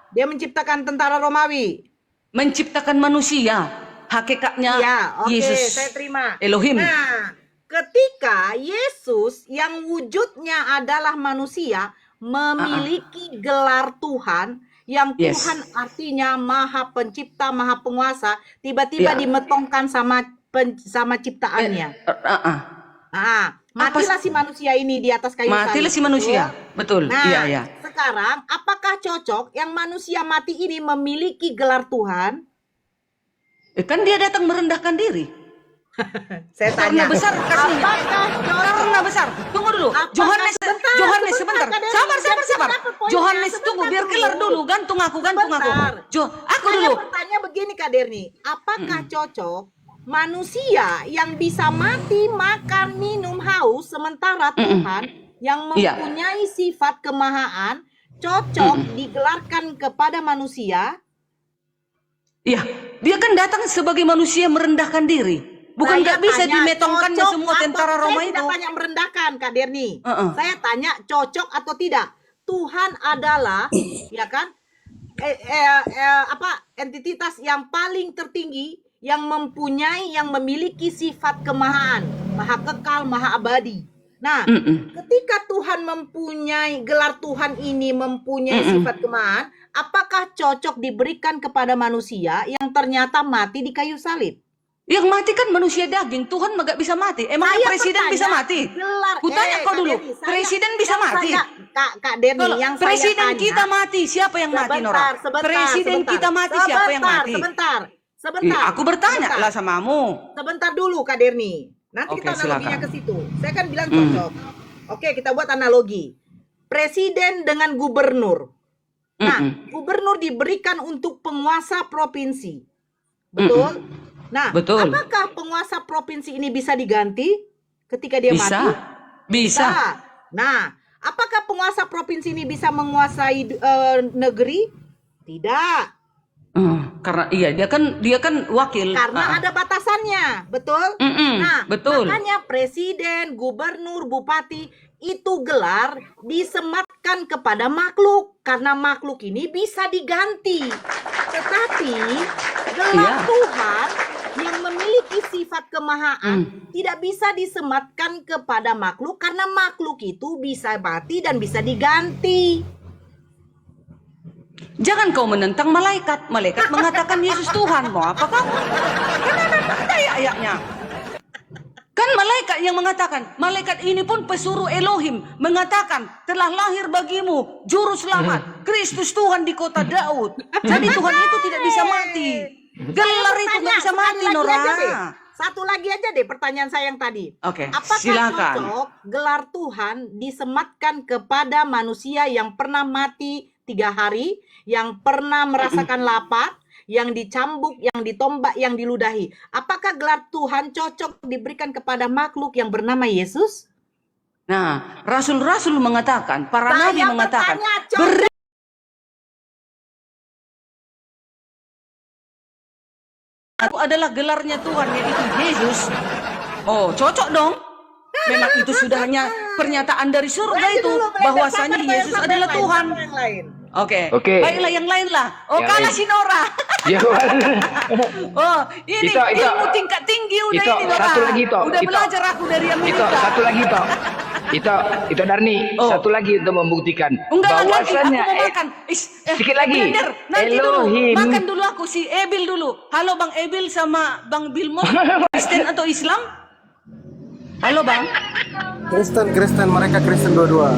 S4: Dia menciptakan tentara Romawi.
S1: menciptakan manusia. Hakikatnya
S4: Ya, oke,
S1: Yesus.
S4: saya terima.
S1: Elohim.
S4: Nah, ketika Yesus yang wujudnya adalah manusia memiliki gelar Tuhan, yang
S1: Yes.
S4: Tuhan artinya Maha Pencipta, Maha Penguasa, tiba-tiba
S1: Ya.
S4: dimetongkan sama ciptaannya. Matilah si manusia ini di atas kayu salib.
S1: Matilah si manusia. Betul.
S4: Nah,
S1: Iya.
S4: sekarang apakah cocok yang manusia mati ini memiliki gelar Tuhan?
S1: Kan dia datang merendahkan diri.
S4: Saya
S1: Karena
S4: tanya.
S1: besar kasihnya.
S4: Apakah cocok?
S1: Karena besar. Tunggu dulu.
S4: Apakah-
S1: Johannes sebentar.
S4: Kak Dewi.
S1: Sabar.
S4: Dapat poinnya.
S1: Johannes
S4: Sebentar
S1: tunggu biar
S4: dulu.
S1: kelar dulu. Gantung aku.
S4: Sebentar.
S1: Aku
S4: Saya
S1: dulu.
S4: bertanya begini Kak Derni, apakah cocok manusia yang bisa mati, makan, minum, haus, sementara Tuhan yang
S1: Iya.
S4: mempunyai sifat kemahaan cocok digelarkan kepada manusia?
S1: Iya, dia kan datang sebagai manusia merendahkan diri. Bukan
S4: Saya
S1: nggak bisa
S4: tanya,
S1: dimetongkan
S4: cocok
S1: semua
S4: atau-
S1: tentara Roma
S4: Saya
S1: itu.
S4: tidak tanya merendahkan Kak Derni.
S1: Uh-uh.
S4: Saya tanya cocok atau tidak. Tuhan adalah ya kan entitas yang paling tertinggi yang memiliki sifat kemahaan, maha kekal, maha abadi. Nah, ketika Tuhan mempunyai gelar Tuhan ini mempunyai sifat kemahaan, apakah cocok diberikan kepada manusia yang ternyata mati di kayu salib?
S1: Yang mati kan manusia daging. Tuhan nggak bisa mati. Emangnya
S4: Saya
S1: presiden
S4: bertanya,
S1: bisa mati? Kutanya kau
S4: Kak
S1: dulu.
S4: Denny,
S1: Presiden bisa mati.
S4: Kak Denny,
S1: Kalau
S4: yang
S1: presiden
S4: saya tanya,
S1: kita mati, siapa yang mati, Nora? Presiden kita mati, siapa yang mati?
S4: Sebentar.
S1: Aku bertanya lah samamu.
S4: Sebentar dulu Kak Derni. Nanti
S1: Oke,
S4: kita analoginya
S1: silakan.
S4: ke situ. Saya kan bilang cocok. Oke, kita buat analogi. presiden dengan gubernur. Nah,
S1: Mm-mm.
S4: gubernur diberikan untuk penguasa provinsi. Betul? Nah,
S1: Betul.
S4: apakah penguasa provinsi ini bisa diganti ketika dia
S1: Bisa.
S4: mati?
S1: Bisa.
S4: Nah, apakah penguasa provinsi ini bisa menguasai negeri? Tidak.
S1: Karena iya dia kan wakil.
S4: Karena ada batasannya, betul?
S1: Mm-mm,
S4: Nah,
S1: betul.
S4: makanya presiden, gubernur, bupati itu gelar disematkan kepada makhluk karena makhluk ini bisa diganti. Tetapi gelar
S1: Iya.
S4: Tuhan yang memiliki sifat kemahaan tidak bisa disematkan kepada makhluk karena makhluk itu bisa mati dan bisa diganti.
S1: Jangan kau menentang malaikat. Malaikat mengatakan Yesus Tuhan. Mau apa kamu? Kan ada ayatnya. Kan malaikat yang mengatakan. Malaikat ini pun pesuruh Elohim mengatakan telah lahir bagimu juru selamat Kristus Tuhan di kota Daud. Jadi Tuhan itu tidak bisa mati. Gelar itu nggak bisa mati, Nora.
S4: Satu lagi aja deh pertanyaan saya yang tadi.
S1: Oke,
S4: Apakah
S1: silakan.
S4: cocok gelar Tuhan disematkan kepada manusia yang pernah mati 3 hari, yang pernah merasakan lapar, yang dicambuk, yang ditombak, yang diludahi? Apakah gelar Tuhan cocok diberikan kepada makhluk yang bernama Yesus?
S1: Nah, rasul-rasul mengatakan, para nabi
S4: Saya
S1: mengatakan,
S4: bertanya, cocok.
S1: itu adalah gelarnya Tuhan, yaitu Yesus. Oh, cocok dong. Memang itu sudah hanya pernyataan dari surga
S4: Nanti
S1: itu,
S4: dulu,
S1: bahwasanya
S4: sampai
S1: Yesus
S4: yang
S1: adalah
S4: lain,
S1: Tuhan.
S4: sampai yang lain.
S1: Oke,
S2: Oke.
S1: baiklah yang lain lah. Oh,
S2: Yang
S1: kalah
S2: lain.
S1: si Nora.
S2: Ya,
S1: Oh, ini
S2: Ito.
S1: ilmu tingkat tinggi udah
S2: Ito,
S1: ini Nora.
S2: satu lagi, Ito.
S1: Udah
S2: Ito.
S1: belajar aku dari
S2: Itu
S1: Amerika.
S2: satu lagi toh. Itu Darni,
S1: Oh.
S2: satu lagi untuk membuktikan
S1: Enggak nanti aku
S2: bahwasannya
S1: mau makan.
S2: sedikit lagi.
S1: Blender, nanti
S2: Elohim.
S1: dulu. Makan dulu aku si Ebil dulu. Halo Bang Ebil sama Bang Bilmon. Kristen atau Islam? Halo Bang.
S3: Kristen, mereka Kristen dua-dua.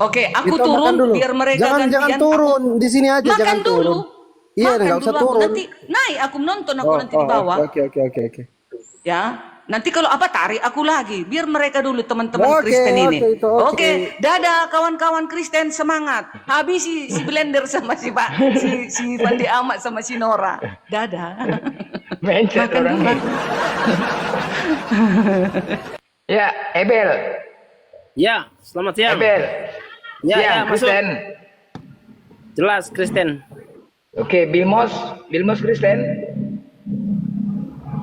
S1: Oke, aku
S3: Itu makan
S1: turun
S3: dulu.
S1: biar mereka
S3: jangan
S1: gantian.
S3: turun di sini aja,
S1: Makan
S3: jangan
S1: dulu.
S3: turun. Iya,
S1: Makan
S3: nggak usah
S1: dulu aku.
S3: turun.
S1: Nanti naik aku menonton aku nanti di bawah.
S3: Oke.
S1: Ya. Nanti kalau apa tarik aku lagi biar mereka dulu teman-teman
S3: Oke,
S1: Kristen ini.
S3: oke, itu oke.
S1: Oke, dadah kawan-kawan Kristen, semangat. Habis si Blender sama si Pak si Fandi Ahmad sama si Nora. Dadah.
S2: Mencet
S1: Makan
S2: orang
S1: dulu.
S2: ini. Ya, Ebel.
S5: Ya, selamat siang.
S2: Ebel.
S5: Ya, masuk.
S2: Kristen.
S5: Jelas Kristen.
S2: Oke, Bilmos Kristen.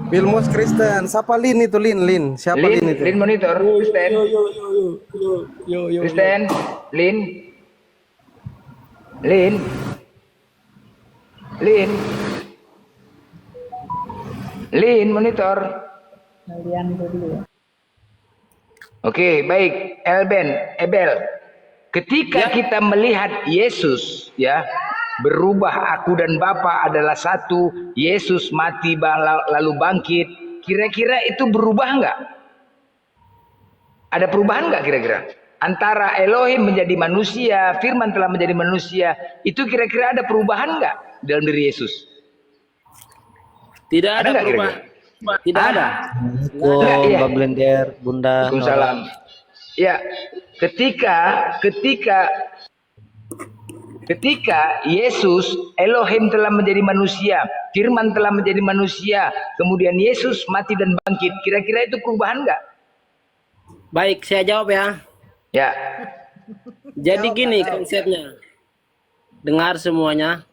S3: Bilmos Kristen. Siapa Lin itu Lin? Siapa Lin itu?
S2: Lin monitor Kristen. Kristen, Lin. Lin monitor. Oke, baik. Ebel. Ketika kita melihat Yesus, ya, berubah aku dan Bapa adalah satu, Yesus mati lalu bangkit, kira-kira itu berubah enggak? Ada perubahan enggak kira-kira? Antara Elohim menjadi manusia, firman telah menjadi manusia, itu kira-kira ada perubahan enggak dalam diri Yesus?
S5: Tidak
S2: Ada
S5: ada
S2: nggak
S5: perubahan. Tidak ada.
S2: Enggak, iya.
S6: Mbak Blender, Bunda Nora.
S2: Waalaikumsalam. Ya, ketika Yesus, Elohim telah menjadi manusia, firman telah menjadi manusia, kemudian Yesus mati dan bangkit, kira-kira itu perubahan enggak?
S5: Baik, saya jawab ya.
S2: Ya.
S5: Jadi gini konsepnya. Dengar semuanya.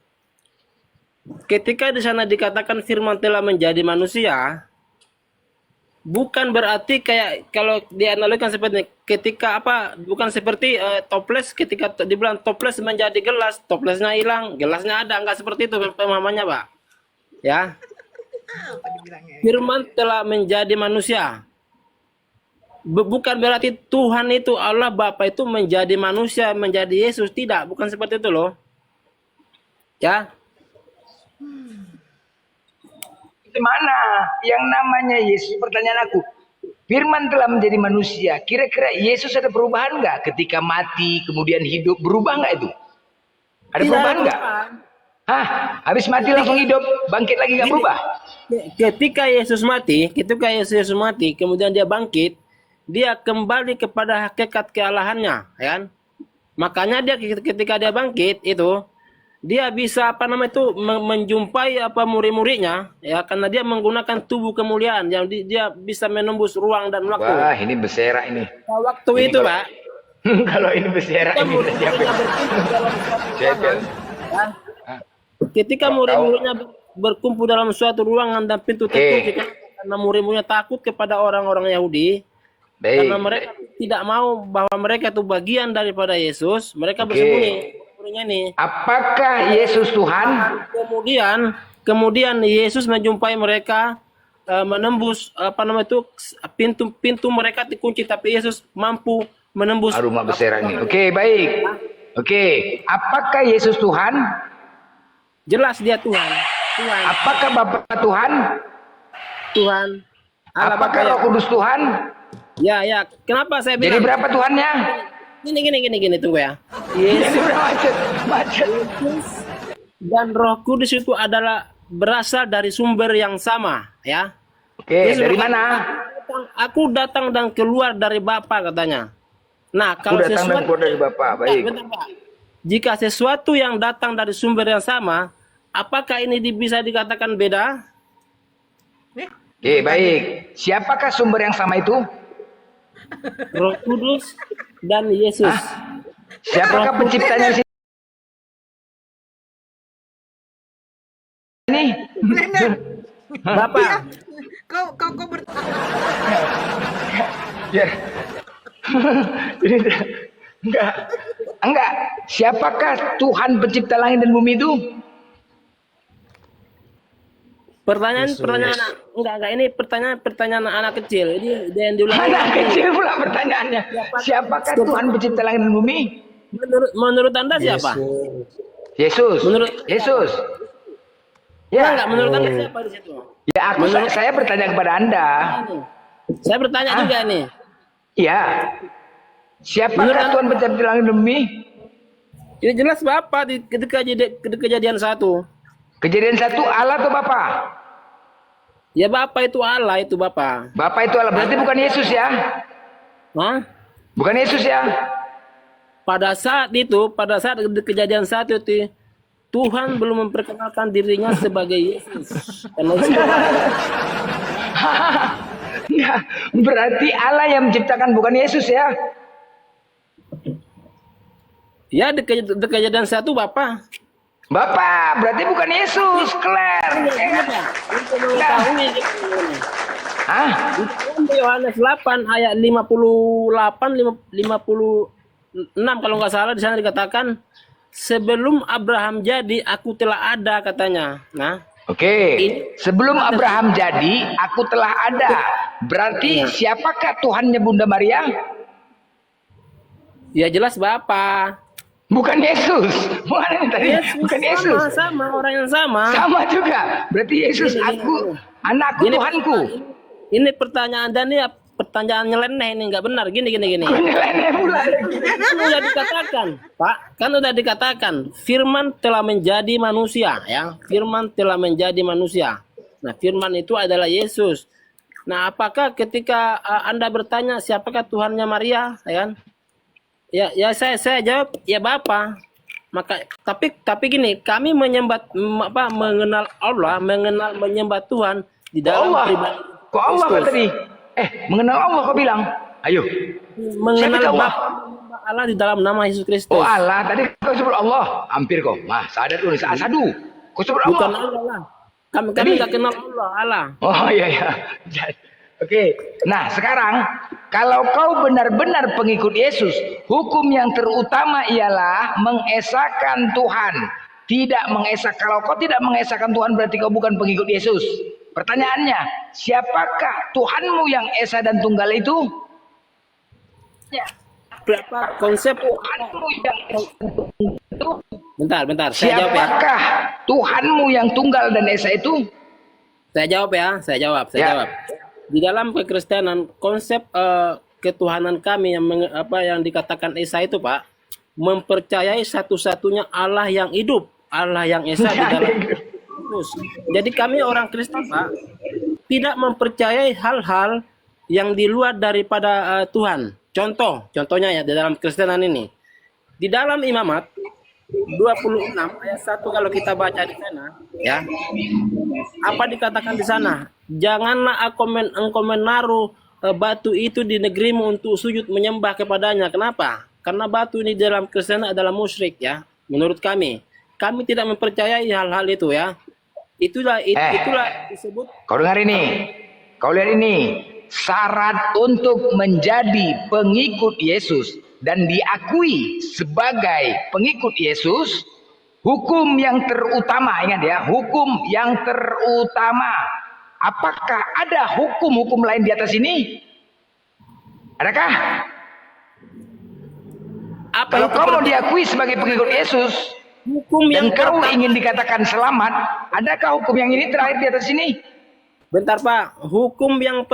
S5: Ketika di sana dikatakan firman telah menjadi manusia, bukan berarti kayak kalau dianalogikan seperti ketika apa, bukan seperti toples ketika dibilang toples menjadi gelas, toplesnya hilang, gelasnya ada, enggak seperti itu pemahamannya, Pak. Ya. Firman telah menjadi manusia. Bukan berarti Tuhan itu, Allah Bapa itu menjadi manusia, menjadi Yesus, tidak, bukan seperti itu loh. Ya.
S2: Mana yang namanya Yesus? Pertanyaan aku, firman telah menjadi manusia, kira-kira Yesus ada perubahan nggak ketika mati kemudian hidup, berubah nggak itu? Ada perubahan nggak? Hah? Habis mati langsung hidup, bangkit lagi nggak berubah?
S5: Ketika Yesus mati, kemudian dia bangkit, dia kembali kepada hakikat kealahannya, ya kan? Makanya dia ketika dia bangkit itu dia bisa apa namanya itu menjumpai apa murid-muridnya ya karena dia menggunakan tubuh kemuliaan yang dia bisa menembus ruang dan waktu.
S2: Wah, ini bersera ini.
S5: Nah, waktu
S2: Ini
S5: itu,
S2: kalau-
S5: Pak,
S2: Kalau ini bersera
S5: ketika
S2: ini
S5: murid-muridnya berkumpul dalam suatu ruangan, ya, ketika murid-muridnya berkumpul dalam suatu ruangan dan pintu terkunci karena murid-muridnya takut kepada orang-orang Yahudi.
S2: Baik.
S5: Karena mereka tidak mau bahwa mereka itu bagian daripada Yesus, mereka bersembunyi. Muridnya ini.
S2: Apakah Yesus Tuhan?
S5: Kemudian Yesus menjumpai mereka menembus apa namanya itu pintu mereka dikunci tapi Yesus mampu menembus.
S2: Rumah bersera ini. Oke, baik. Oke, apakah Yesus Tuhan?
S5: Jelas dia Tuhan. Tuhan.
S2: Apakah Bapa Tuhan?
S5: Tuhan. Allah
S2: Apakah
S5: Bapa
S2: Roh Kudus Tuhan?
S5: ya. Kenapa saya
S2: Jadi
S5: bilang?
S2: berapa Tuhannya?
S5: Gini, tunggu ya. Yesus
S2: Macet.
S5: dan Roh Kudus itu adalah berasal dari sumber yang sama, ya.
S2: Oke,
S5: Yesus
S2: dari
S5: berkata,
S2: mana?
S5: Aku datang dan keluar dari Bapa katanya. Nah,
S2: Aku
S5: kalau
S2: datang dan keluar dari Bapa. Baik.
S5: Bentar, Pak. Jika sesuatu yang datang dari sumber yang sama, apakah ini bisa dikatakan beda?
S2: Oke, baik. Siapakah sumber yang sama itu?
S5: Roh Kudus dan Yesus.
S2: Siapakah penciptanya di sini?
S5: Bapak,
S4: Kau
S2: Biar. Ini enggak. Siapakah Tuhan pencipta langit dan bumi itu?
S5: pertanyaan enggak ini pertanyaan anak kecil. Ini dia yang diulang.
S2: Anak kecil pula pertanyaannya. Siapakah Tuhan pencipta langit dan bumi?
S5: Menurut Anda siapa?
S2: Yesus.
S5: Menurut
S2: Yesus.
S5: enggak menurut Anda siapa di situ?
S2: Ya, saya bertanya kepada Anda.
S5: Saya bertanya juga nih.
S2: Ya. Siapakah Tuhan pencipta langit dan bumi?
S5: Ini jelas Bapak di kejadian 1.
S2: Kejadian 1 Allah atau Bapa?
S5: Ya Bapak itu Allah itu Bapak.
S2: Bapa itu Allah. Berarti bukan Yesus ya?
S5: Hah?
S2: Bukan Yesus ya?
S5: Pada saat kejadian 1 itu Tuhan belum memperkenalkan dirinya sebagai Yesus. Karena itu
S2: Enggak. Berarti Allah yang menciptakan bukan Yesus ya?
S5: ya di kejadian 1 Bapak.
S2: Bapak, berarti bukan Yesus. Clear.
S5: Untuk mengetahui
S2: Hah?
S5: di Yohanes 8 ayat 56 kalau nggak salah di sana dikatakan sebelum Abraham jadi aku telah ada katanya. Nah,
S2: Oke. Sebelum Abraham jadi, aku telah ada. Berarti siapakah Tuhannya Bunda Maria?
S5: ya jelas Bapak.
S2: Bukan Yesus. Mana tadi? Bukan Yesus.
S5: Sama orang yang sama.
S2: Sama juga. Berarti Yesus aku, anakku, Tuhanku.
S5: Ini pertanyaan Anda nih pertanyaan nyeleneh ini nggak benar. Gini.
S2: Nyeleneh pula.
S5: Kan udah dikatakan, Pak. Kan udah dikatakan Firman telah menjadi manusia, ya. Firman telah menjadi manusia. Nah, Firman itu adalah Yesus. Nah, apakah ketika Anda bertanya siapakah Tuhannya Maria, ya kan? Ya saya jawab ya Bapa. Maka tapi gini, kami mengenal Allah, menyembah Tuhan di dalam
S2: Allah.
S5: pribadi.
S2: Kok Allah
S5: Kristus.
S2: tadi? Mengenal Allah kau bilang. Ayo.
S5: Mengenal
S2: Siapa Allah?
S5: Bapa, menyembah Allah di dalam nama Yesus Kristus.
S2: Oh Allah, tadi kau sebut Allah. Hampir kau. Nah, sadar dulu, sadu. Kau sebut
S5: Bukan
S2: Allah.
S5: Allah lah. Kami
S2: Tadi-
S5: nggak kenal Allah.
S2: Oh iya. Oke. Nah, sekarang kalau kau benar-benar pengikut Yesus, hukum yang terutama ialah mengesahkan Tuhan. Tidak mengesahkan. Kalau kau tidak mengesahkan Tuhan berarti kau bukan pengikut Yesus. Pertanyaannya, siapakah Tuhanmu yang esa dan tunggal itu?
S5: Berapa konsep?
S2: Tuhanmu yang esa dan tunggal itu?
S5: Bentar. Saya jawab ya.
S2: Siapakah Tuhanmu yang tunggal dan esa itu?
S5: Saya jawab ya. Saya jawab.
S2: Ya.
S5: Di dalam kekristenan konsep ketuhanan kami yang dikatakan Esa itu Pak mempercayai satu-satunya Allah yang hidup, Allah yang Esa di dalam Kristus. Jadi kami orang Kristen Pak tidak mempercayai hal-hal yang di luar daripada Tuhan. Contohnya ya di dalam kekristenan ini Di dalam Imamat 26 ayat 1 kalau kita baca di sana, ya. Apa dikatakan di sana? Janganlah engkau menaruh batu itu di negerimu untuk sujud menyembah kepadanya. Kenapa? Karena batu ini dalam Kristen adalah musyrik, ya. Menurut kami tidak mempercayai hal-hal itu, ya. Itulah disebut.
S2: Kau dengar ini, kau lihat ini, syarat untuk menjadi pengikut Yesus dan diakui sebagai pengikut Yesus, hukum yang terutama, ingat ya, hukum yang terutama. Apakah ada hukum-hukum lain di atas ini? Adakah? Kalau kau mau diakui sebagai pengikut Yesus,
S5: Hukum
S2: dan
S5: yang
S2: kau ingin dikatakan selamat, adakah hukum yang ini terakhir di atas sini?
S5: Bentar Pak, hukum yang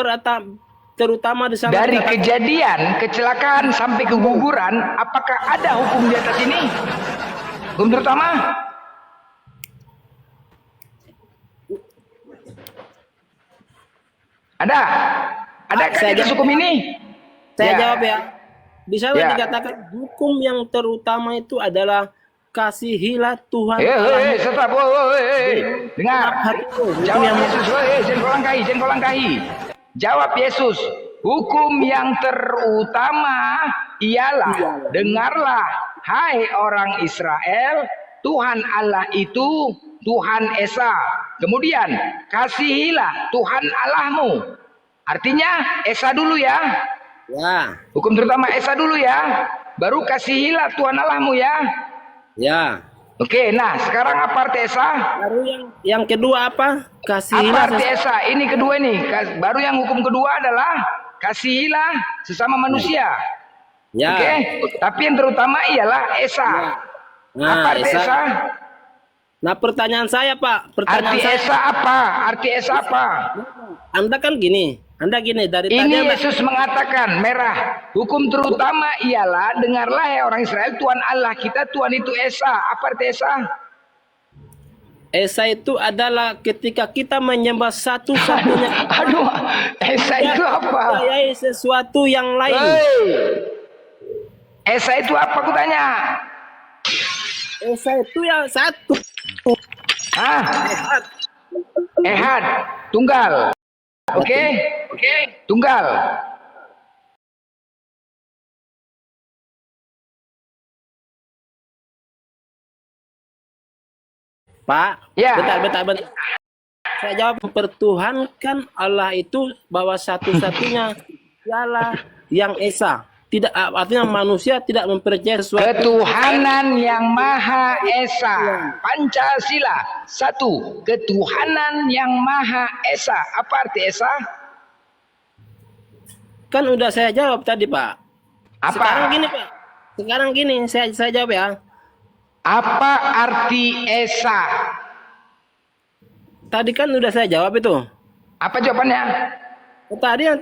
S5: terutama di sana
S2: Dari
S5: dikatakan-
S2: kejadian, kecelakaan sampai keguguran, apakah ada hukum di atas ini? Hukum terutama? Ada? Adakah
S5: Saya
S2: di atas hukum ini?
S5: Saya
S2: Ya.
S5: jawab ya. Di sana
S2: Ya.
S5: dikatakan hukum yang terutama itu adalah kasihilah Tuhan Allahmu.
S2: Stop, dengar.
S5: Hatimu. Itu
S2: Jawab
S5: yang
S2: Yesus, jangan kau langkahi. Jawab Yesus, hukum yang terutama ialah, dengarlah, hai orang Israel, Tuhan Allah itu Tuhan Esa. Kemudian, kasihilah Tuhan Allahmu. Artinya, Esa dulu ya.
S5: Ya,
S2: Hukum terutama Esa dulu ya. Baru kasihilah Tuhan Allahmu ya.
S5: ya.
S2: Oke, nah sekarang apa arti Esa?
S5: Baru yang kedua apa?
S2: Apa
S5: Kasihilah
S2: arti Esa? Ini kedua nih. Baru yang hukum kedua adalah kasihilah sesama manusia.
S5: Ya.
S2: Oke, tapi yang terutama ialah Esa.
S5: Nah,
S2: Apa arti Esa?
S5: Nah, pertanyaan saya, Pak.
S2: Arti Esa apa? Arti Esa apa?
S5: Anda kan gini. Anda gini dari tadi
S2: Ini
S5: Anda-
S2: Yesus mengatakan merah. Hukum terutama ialah, dengarlah ya orang Israel, Tuhan Allah kita, Tuhan itu Esa. Apa arti Esa?
S5: Esa itu adalah ketika kita menyembah satu-satunya
S2: Aduh, Esa itu apa?
S5: mempercayai sesuatu yang lain.
S2: Hei, Esa itu apa? Aku tanya.
S5: Esa itu yang satu.
S2: Hah? Ehad, tunggal. Oke? Tunggal.
S5: Pak,
S2: Ya.
S5: bentar. Saya jawab, mempertuhankan Allah itu bahwa satu-satunya dialah yang Esa. Tidak, artinya manusia tidak mempercayai sesuatu.
S2: Ketuhanan yang Maha Esa. Pancasila. Satu. Ketuhanan yang Maha Esa. Apa arti Esa?
S5: Kan udah saya jawab tadi, Pak.
S2: Apa?
S5: Sekarang gini, Pak. Sekarang gini, saya jawab ya.
S2: Apa arti Esa?
S5: Tadi kan udah saya jawab itu.
S2: Apa jawabannya?
S5: Tadi yang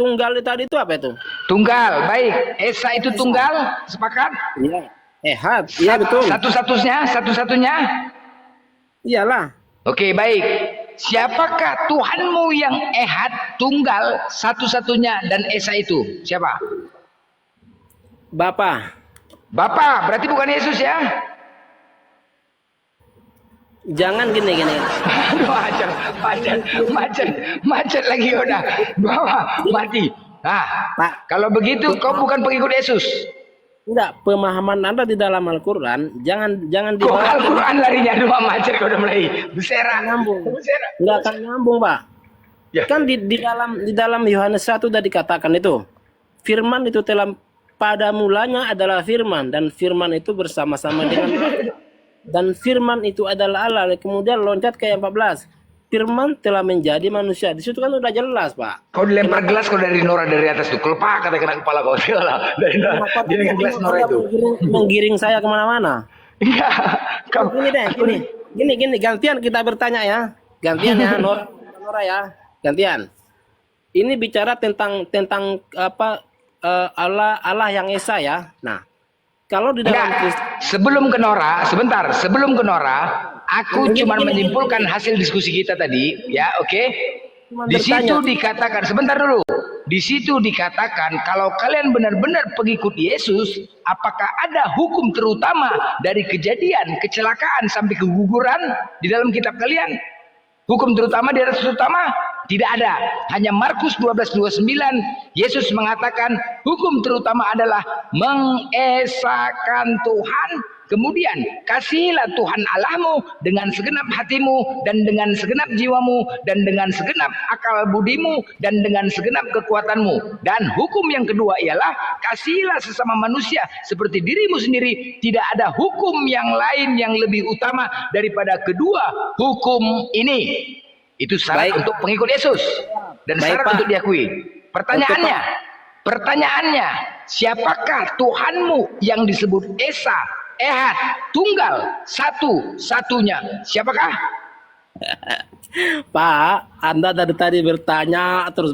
S5: tunggal tadi itu apa itu?
S2: Tunggal. Baik. Esa itu tunggal. Sepakat?
S5: Iya. Ehad. Iya betul.
S2: Satu-satunya?
S5: Iyalah.
S2: Oke, baik. Siapakah Tuhanmu yang Ehad, tunggal, satu-satunya dan Esa itu? Siapa?
S5: Bapak.
S2: Bapa, berarti bukan Yesus ya?
S5: Jangan gini.
S2: Aduh, macet lagi udah. Bawa, mati. Nah,
S5: Pak.
S2: kalau begitu kau bukan pengikut Yesus.
S5: Enggak, pemahaman Anda di dalam Al-Qur'an jangan
S2: Kok
S5: dibawa
S2: Al-Quran larinya dua macet kau udah mulai berserak.
S5: nyambung.
S2: Berserak.
S5: Enggak akan nyambung, Pak.
S2: Ya.
S5: Kan di dalam Yohanes 1 sudah dikatakan itu. Firman itu telah pada mulanya adalah firman dan firman itu bersama-sama dengan Allah. Dan firman itu adalah Allah. Kemudian loncat ke yang 14. Firman telah menjadi manusia. Di situ kan udah jelas, Pak.
S2: Kau dilempar gelas kau dari Nora dari atas tuh. Kelepak kata kena kepala kau. Dari Nora. Dia dengan gelas Nora itu.
S5: Menggiring saya kemana-mana.
S2: Iya. Kau.
S5: Gini, gantian kita bertanya ya. Gantian ya, Nora ya. Gantian. Ini bicara tentang apa Allah yang Esa ya. Nah, kalau di dalam
S2: Enggak, sebelum ke Nora, sebelum ke Nora, aku cuma menyimpulkan hasil diskusi kita tadi, ya, oke?
S5: cuma
S2: Di situ
S5: bertanya.
S2: dikatakan, sebentar dulu. Di situ dikatakan kalau kalian benar-benar pengikut Yesus, apakah ada hukum terutama dari kejadian, kecelakaan sampai keguguran di dalam kitab kalian? Hukum terutama di atas terutama? Tidak ada. Hanya Markus 12:29 Yesus mengatakan hukum terutama adalah mengesahkan Tuhan. Kemudian kasihilah Tuhan Allahmu dengan segenap hatimu dan dengan segenap jiwamu dan dengan segenap akal budimu dan dengan segenap kekuatanmu. Dan hukum yang kedua ialah kasihilah sesama manusia seperti dirimu sendiri. Tidak ada hukum yang lain yang lebih utama daripada kedua hukum ini. Itu syarat
S5: Baik.
S2: untuk pengikut Yesus dan
S5: Baik,
S2: syarat
S5: Pak.
S2: untuk diakui. Pertanyaannya, siapakah Tuhanmu yang disebut Esa, Ehad, Tunggal, Satu-satunya? Siapakah?
S5: Pak, Anda dari tadi bertanya terus.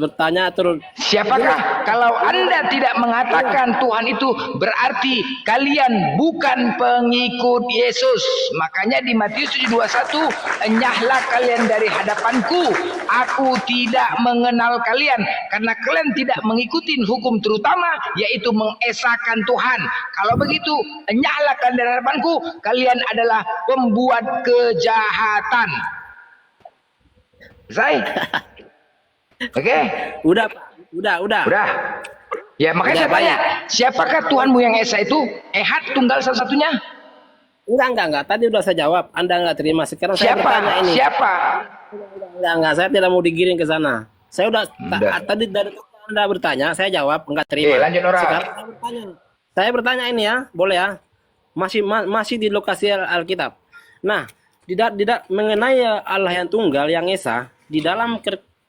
S2: Siapakah? Kalau Anda tidak mengatakan Tuhan itu berarti kalian bukan pengikut Yesus. Makanya di Matius 7:21, enyahlah kalian dari hadapanku. Aku tidak mengenal kalian karena kalian tidak mengikuti hukum terutama yaitu mengesahkan Tuhan. Kalau begitu, enyahlah kalian dari hadapanku. Kalian adalah pembuat kejahatan. Selesai? Oke?
S5: Udah, Pak. Udah.
S2: Udah. Ya makanya
S5: Udah,
S2: saya tanya, siapakah Tuhanmu yang Esa itu? Ehad, Tunggal, satu-satunya?
S5: Enggak. Tadi udah saya jawab. Anda enggak terima. Sekarang saya
S2: Siapa?
S5: bertanya ini.
S2: Siapa?
S5: Enggak. Saya tidak mau digiring ke sana. Saya udah
S2: Udah.
S5: tadi dari Anda bertanya, saya jawab enggak terima.
S2: Lanjut Nora.
S5: Sekarang saya bertanya ini ya, boleh ya? Masih di lokasi Alkitab. Nah, tidak mengenai Allah yang tunggal yang Esa, di dalam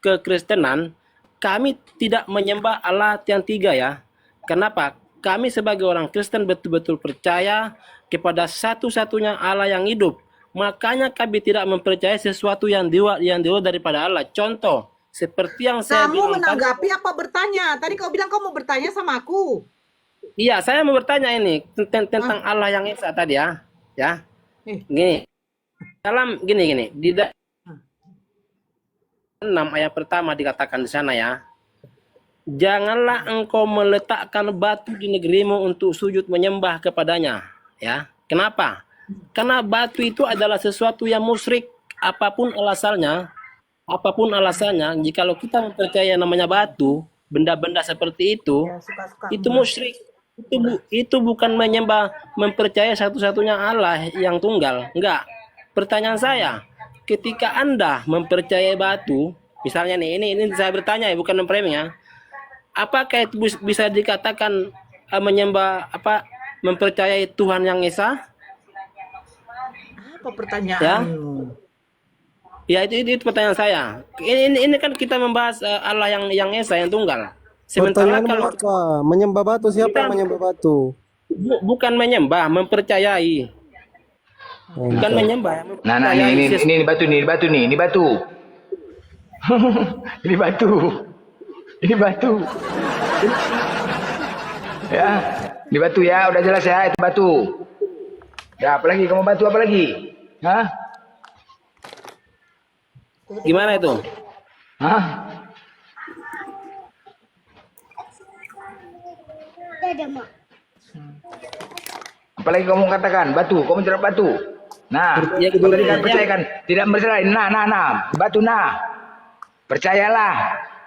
S5: kekristenan kami tidak menyembah Allah yang tiga ya. Kenapa? Kami sebagai orang Kristen betul-betul percaya kepada satu-satunya Allah yang hidup. Makanya kami tidak mempercayai sesuatu yang di luar daripada Allah. Contoh, seperti yang saya
S4: Kamu
S5: bilang tadi.
S4: menanggapi apa bertanya? Tadi kau bilang kau mau bertanya sama aku.
S5: Iya, saya mau bertanya ini tentang Allah yang Esa tadi ya. Ya. Gini. Gini. Di 6 ayat pertama dikatakan di sana ya. Janganlah engkau meletakkan batu di negerimu untuk sujud menyembah kepadanya, ya. Kenapa? Karena batu itu adalah sesuatu yang musyrik, apapun alasannya, jikalau kita mempercayai namanya batu, benda-benda seperti itu musyrik. Itu bukan mempercayai satu-satunya Allah yang tunggal. Enggak. Pertanyaan saya, ketika Anda mempercayai batu, misalnya nih, ini saya bertanya ya, bukan memframing ya. Apakah itu bisa dikatakan mempercayai Tuhan yang Esa?
S4: Apa pertanyaanmu?
S5: Ya itu pertanyaan saya. Ini kan kita membahas Allah yang Esa yang tunggal. Sementara
S3: Pertanyaanmu
S5: kalau
S3: apa? Menyembah batu, siapa yang menyembah batu?
S5: bukan menyembah, mempercayai. Bukan menyembah.
S2: Nah,
S5: mempercayai
S2: ini batu nih, ini batu. Ini batu. Ya, ini batu ya, udah jelas ya, itu batu. Ya, apalagi kamu batu apa lagi? Hah?
S5: Gimana itu?
S2: Hah? Apalagi kamu katakan batu, kamu cerap batu. Nah,
S5: Ya,
S2: kalau tadi kan
S5: ya.
S2: percayakan, tidak bercerai. Batu percayalah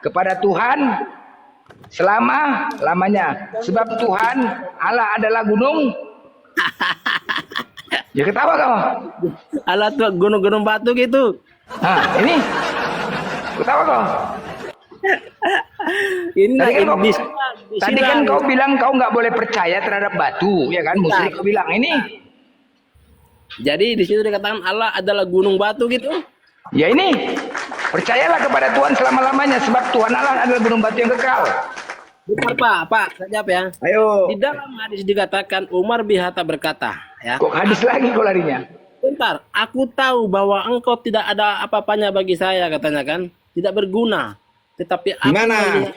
S2: kepada Tuhan selama-lamanya. Sebab Tuhan Allah adalah gunung. Ya ketawa kamu.
S5: Allah tuh gunung-gunung batu gitu.
S2: Nah, ini ketawa kau.
S5: Ini
S2: Tadi kan kau bilang kau nggak boleh percaya terhadap batu, ya kan? Musyrik kau bilang ini.
S5: Jadi di situ dikatakan Allah adalah gunung batu gitu.
S2: Ya ini, percayalah kepada Tuhan selama-lamanya sebab Tuhan Allah adalah gunung batu yang kekal.
S5: Benar Pak, saya jawab ya.
S2: Ayo.
S5: Di dalam hadis dikatakan Umar bin Khattab berkata, ya.
S2: Kok hadis lagi kau larinya?
S5: Bentar, aku tahu bahwa engkau tidak ada apa-apanya bagi saya, katanya kan, tidak berguna. Tetapi aku melihat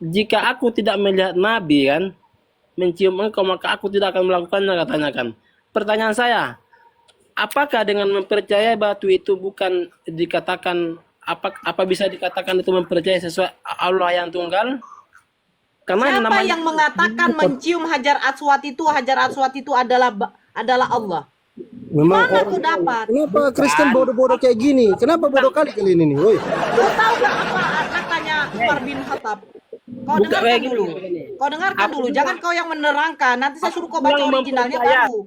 S5: jika aku tidak melihat Nabi kan, mencium engkau maka aku tidak akan melakukannya, katanya kan. Pertanyaan saya, apakah dengan mempercayai batu itu bukan dikatakan apa bisa dikatakan itu mempercayai sesuatu Allah yang tunggal? Karena
S4: Siapa
S5: namanya
S4: yang mengatakan mencium Hajar Aswad itu adalah Allah?
S6: Memang
S4: Mana kau dapat?
S6: kenapa Kristen bodoh-bodoh kayak gini? Kenapa bodoh kali ini nih, woi?
S4: Kau tahu gak apa katanya Umar bin Khattab? Kau
S5: Bukan
S4: dengarkan
S5: kayak gini,
S4: dulu.
S5: begini.
S4: Kau dengarkan dulu. Jangan kau yang menerangkan. Nanti saya suruh kau baca
S5: yang
S4: originalnya
S5: mempercaya.
S4: baru.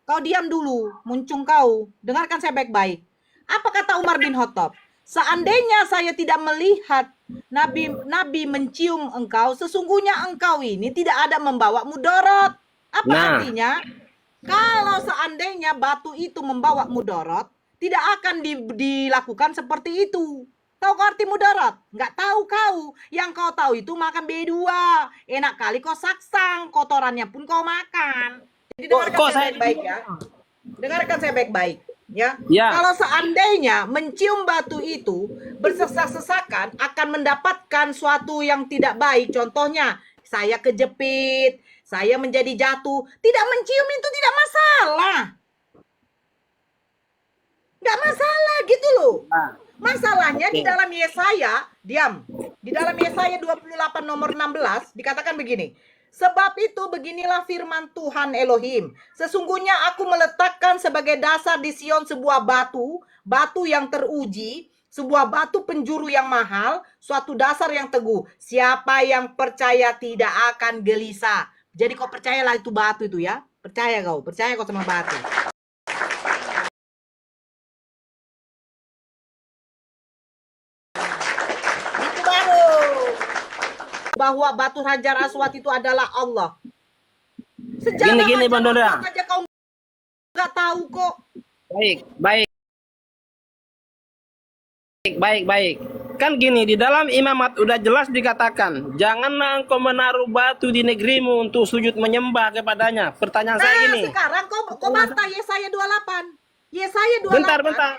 S4: Kau diam dulu. Muncung kau. Dengarkan saya baik-baik. Apa kata Umar bin Khattab? Seandainya saya tidak melihat Nabi mencium engkau, sesungguhnya engkau ini tidak ada membawa mudarat. Apa
S5: Nah.
S4: artinya? Kalau seandainya batu itu membawa mudarat, tidak akan dilakukan seperti itu. Tahu kau arti mudarat? Nggak tahu kau. Yang kau tahu itu makan B2. Enak kali kau saksang, kotorannya pun kau makan. Jadi dengarkan
S5: kok
S4: saya
S5: saya
S4: baik-baik ya. Dengarkan saya baik-baik. Ya.
S5: Ya.
S4: Kalau seandainya mencium batu itu bersesak-sesakan akan mendapatkan suatu yang tidak baik. Contohnya, saya kejepit, saya menjadi jatuh. Tidak mencium itu tidak masalah. Nggak masalah gitu loh. Masalahnya di dalam Yesaya, diam. Di dalam Yesaya 28 nomor 16 dikatakan begini. Sebab itu beginilah firman Tuhan Elohim. Sesungguhnya aku meletakkan sebagai dasar di Sion sebuah batu, batu yang teruji, sebuah batu penjuru yang mahal, suatu dasar yang teguh. Siapa yang percaya tidak akan gelisah. Jadi kau percayalah itu batu itu ya. Percaya kau sama batu. Itu baru bahwa batu Hajar Aswad itu adalah Allah. Sejarah
S5: Gini,
S4: Hajar
S5: Bang Dora.
S4: Aswad aja kau nggak tahu kok.
S5: Baik. Kan gini, di dalam imamat udah jelas dikatakan, janganlah engkau menaruh batu di negerimu untuk sujud menyembah kepadanya. Pertanyaan saya gini.
S4: Sekarang kau bantah Yesaya 28. Yesaya 28.
S5: Bentar.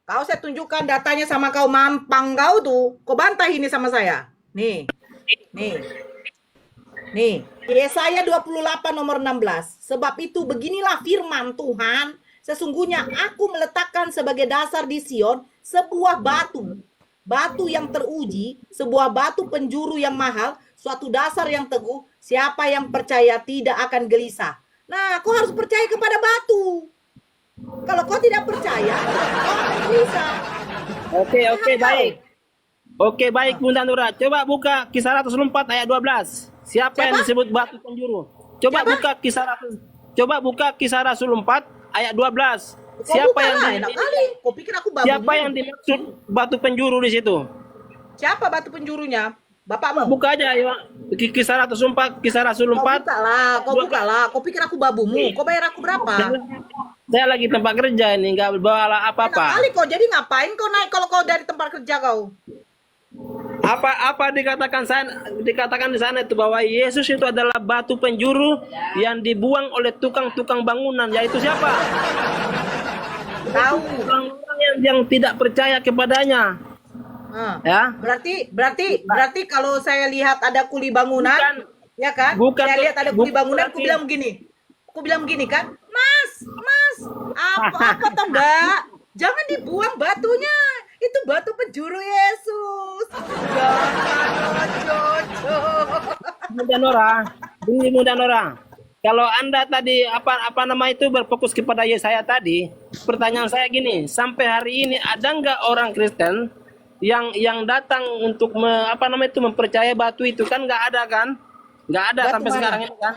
S4: Kau saya tunjukkan datanya sama kau mampang kau tuh. Kau bantah ini sama saya. Nih. Yesaya 28 nomor 16. Sebab itu beginilah firman Tuhan. Sesungguhnya aku meletakkan sebagai dasar di Sion sebuah batu. Batu yang teruji, sebuah batu penjuru yang mahal, suatu dasar yang teguh. Siapa yang percaya tidak akan gelisah. Nah, kau harus percaya kepada batu. Kalau kau tidak percaya, kau akan gelisah.
S5: Oke, baik Bunda Nura. Coba buka Kisah 104 ayat 12. Siapa yang disebut batu penjuru? Coba buka Kisah 104 ayat 12. Siapa yang
S4: enak kali. Kau pikir aku babu?
S5: Siapa yang dimaksud batu penjuru di situ?
S4: Siapa batu penjurunya? Bapakmu?
S5: Buka aja ya. Kisah 104.
S4: Kau buka lah. Kau pikir aku babumu? Kau bayar aku berapa?
S5: Saya lagi tempat kerja ini, nggak bawa apa-apa.
S4: Enak kali kau. Jadi ngapain kau naik kalau kau dari tempat kerja kau?
S5: Apa dikatakan di sana itu bahwa Yesus itu adalah batu penjuru yang dibuang oleh tukang-tukang bangunan, yaitu siapa?
S4: Tahu.
S5: Orang-orang yang tidak percaya kepadanya. Ya.
S4: Berarti kalau saya lihat ada kuli bangunan, ya kan? Saya lihat ada kuli bangunan, aku bilang begini kan, Mas, apa toh Mbak? Jangan dibuang batunya. Itu batu penjuru Yesus. Jangan,
S5: Bunda Nora. Kalau Anda tadi berfokus kepada Yesaya tadi, pertanyaan saya gini, sampai hari ini ada nggak orang Kristen yang datang untuk mempercayai batu itu? Kan nggak ada kan? Nggak ada
S4: batu
S5: sampai
S4: mana?
S5: sekarang ini kan?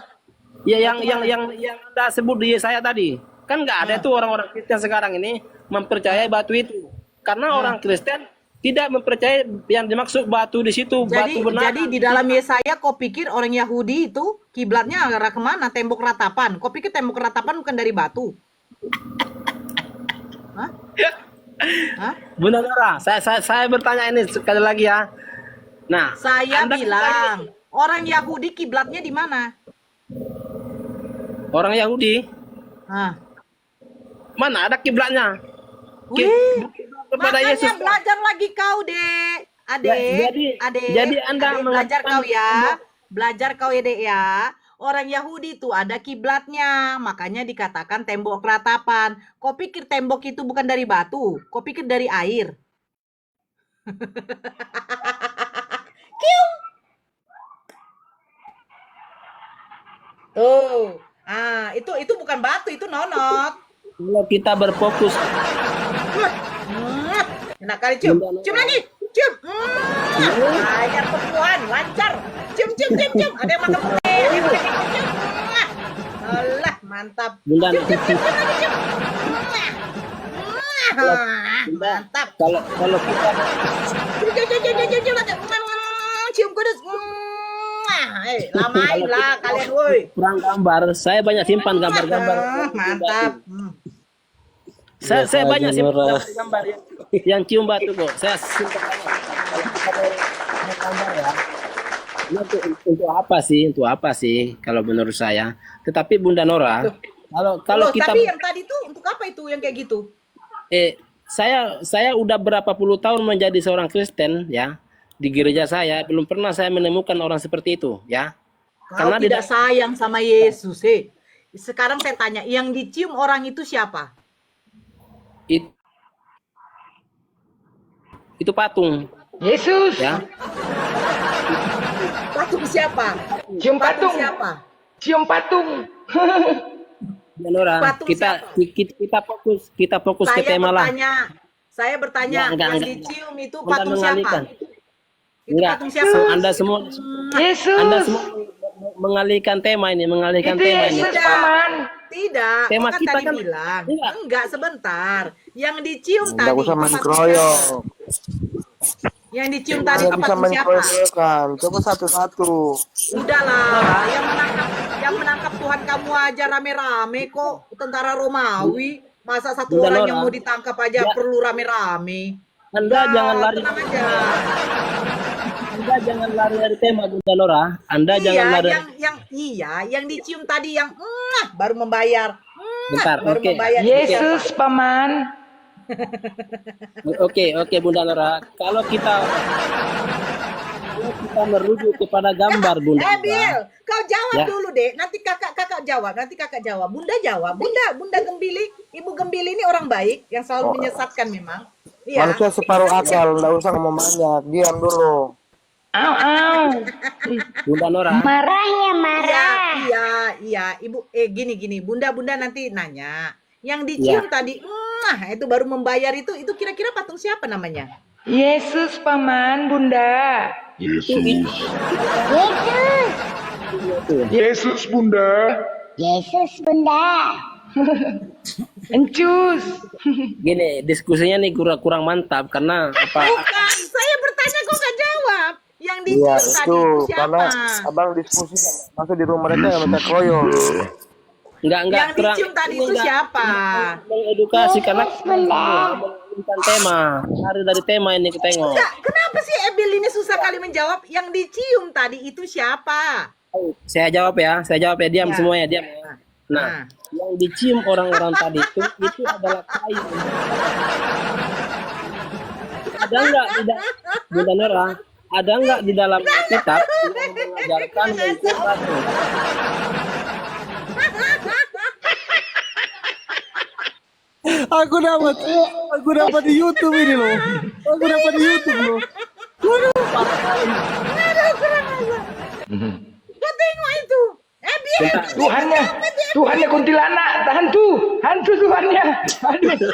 S5: Ya yang Anda sebut di Yesaya tadi. Kan nggak ada itu orang-orang Kristen sekarang ini mempercayai batu itu. Karena orang Kristen tidak mempercayai yang dimaksud batu di situ, batu benar.
S4: Jadi di dalam Yesaya kau pikir orang Yahudi itu kiblatnya arah kemana? Tembok ratapan. Kau pikir tembok ratapan bukan dari batu? Hah?
S5: Bunda Nora, saya bertanya ini sekali lagi ya. Nah,
S4: Saya
S5: Anda
S4: bilang orang Yahudi kiblatnya di mana?
S5: orang Yahudi
S4: Hah.
S5: mana ada kiblatnya?
S4: Wih,
S5: Kepada
S4: makanya
S5: Yesus.
S4: belajar lagi kau, Dek. Adek.
S5: Jadi Anda
S4: Adek, belajar
S5: mengatakan
S4: kau ya. Belajar kau ya, Dek ya. orang Yahudi itu ada kiblatnya, makanya dikatakan tembok ratapan. Kau pikir tembok itu bukan dari batu? Kau pikir dari air? Tuh. Itu bukan batu, itu nonot.
S5: Kalau kita berfokus,
S4: Enak kali cium. Cium lagi. Cium. Lancar perempuan, lancar. Cium. Ada yang makan putih, ada yang makan cium. Alah, mantap.
S5: Bunda,
S4: Cium lagi, cium. Mantap.
S5: kalau kita
S4: Cium kudus. Lamain lah kalian, woi.
S5: kurang gambar, saya banyak simpan gambar-gambar.
S4: Mantap.
S5: Saya banyak simpan gambar yang cium batu kok. Saya simpan banyak. Kalau kita mau gambar ya, ini untuk apa sih kalau menurut saya. Tetapi Bunda Nora, kalau
S4: Loh,
S5: kita
S4: tapi yang tadi tuh untuk apa itu yang kayak gitu?
S5: saya udah berapa puluh tahun menjadi seorang Kristen ya, di gereja saya belum pernah saya menemukan orang seperti itu ya.
S4: Kau
S5: Karena
S4: tidak sayang sama Yesus, Sekarang saya tanya, yang dicium orang itu siapa?
S5: itu patung
S2: Yesus.
S5: ya.
S4: Patung siapa?
S2: Cium patung.
S4: Siapa?
S2: Cium patung.
S5: Nora,
S4: Patung
S5: kita fokus ke tema lah.
S4: Saya bertanya,
S5: Enggak.
S4: yang dicium itu
S5: Anda
S4: patung
S5: mengalihkan.
S4: siapa? Itu
S5: Enggak,
S4: patung siapa?
S5: Anda semua
S2: Yesus.
S5: mengalihkan tema ini, mengalihkan
S2: Itu
S5: tema ini.
S2: Yesus, Paman.
S4: Tidak,
S5: Tema
S4: kan
S5: kita
S4: tadi
S5: kan-
S4: bilang.
S5: Enggak.
S4: Enggak, sebentar. Yang dicium
S6: Nggak
S4: tadi
S6: usah
S4: itu
S6: main
S4: patung
S6: kroyok.
S4: siapa? Yang dicium tadi
S6: Nggak
S4: itu
S6: bisa
S4: patung
S6: main
S4: siapa?
S6: kroyokan. Coba satu-satu.
S4: Udahlah, yang menangkap Tuhan kamu aja rame-rame kok, tentara Romawi. Masa satu
S5: Udah,
S4: orang
S5: Nora.
S4: yang mau ditangkap aja
S5: Ya.
S4: perlu rame-rame.
S5: Anda jangan lari.
S4: Tenang aja.
S5: Anda jangan lari dari tema, Bunda Nora. Anda jangan lari.
S4: Yang dicium tadi yang baru membayar.
S5: Bentar,
S4: Baru
S5: oke.
S4: membayar.
S2: Yesus, Paman.
S5: Oke, Bunda Nora. Kalau kita merujuk kepada gambar, Bunda Nora.
S4: Bill, kau jawab
S5: Ya.
S4: dulu deh. Nanti kakak jawab. Bunda jawab. Bunda Gembili, Ibu Gembili ini orang baik yang selalu menyesatkan memang. Iya.
S6: Manusia separuh akal. Nggak usah ngomong banyak. Diam dulu.
S2: Au.
S5: Bunda Nora.
S4: Iya. Ibu, gini. Bunda nanti nanya. Yang dicium tadi, itu baru membayar itu kira-kira patung siapa namanya?
S2: Yesus, Paman, Bunda.
S7: Yesus Bunda.
S2: Encus.
S5: Gini, diskusinya nih kurang mantap karena apa?
S4: Bukan, saya bertanya kok nggak jawab. Yang
S6: Iya
S4: dicium tadi
S6: itu.
S4: itu siapa?
S6: Karena abang diskusi. Masuk di rumah mereka yang minta kroyok.
S5: Enggak
S4: Yang
S5: kurang.
S4: dicium tadi
S5: ini
S4: itu
S5: enggak
S4: siapa?
S5: mengedukasi karena mengalihkan tema. Lari dari tema ini kita tengok.
S4: Enggak, kenapa sih Ebil ini susah kali menjawab? Yang dicium tadi itu siapa?
S5: Saya jawab ya, diam
S4: Ya.
S5: semuanya, diam ya. Nah, yang dicium orang-orang tadi itu adalah kayu. Ada enggak Bunda Nora? Ada enggak di dalam kitab yang mengajarkan mencium batu?
S6: Aku dapat di YouTube ini loh. Aku dapat di YouTube loh.
S4: Kau tengok itu. Ebil.
S2: Tuhannya kuntilanak, hantu Tuhannya. Aduh.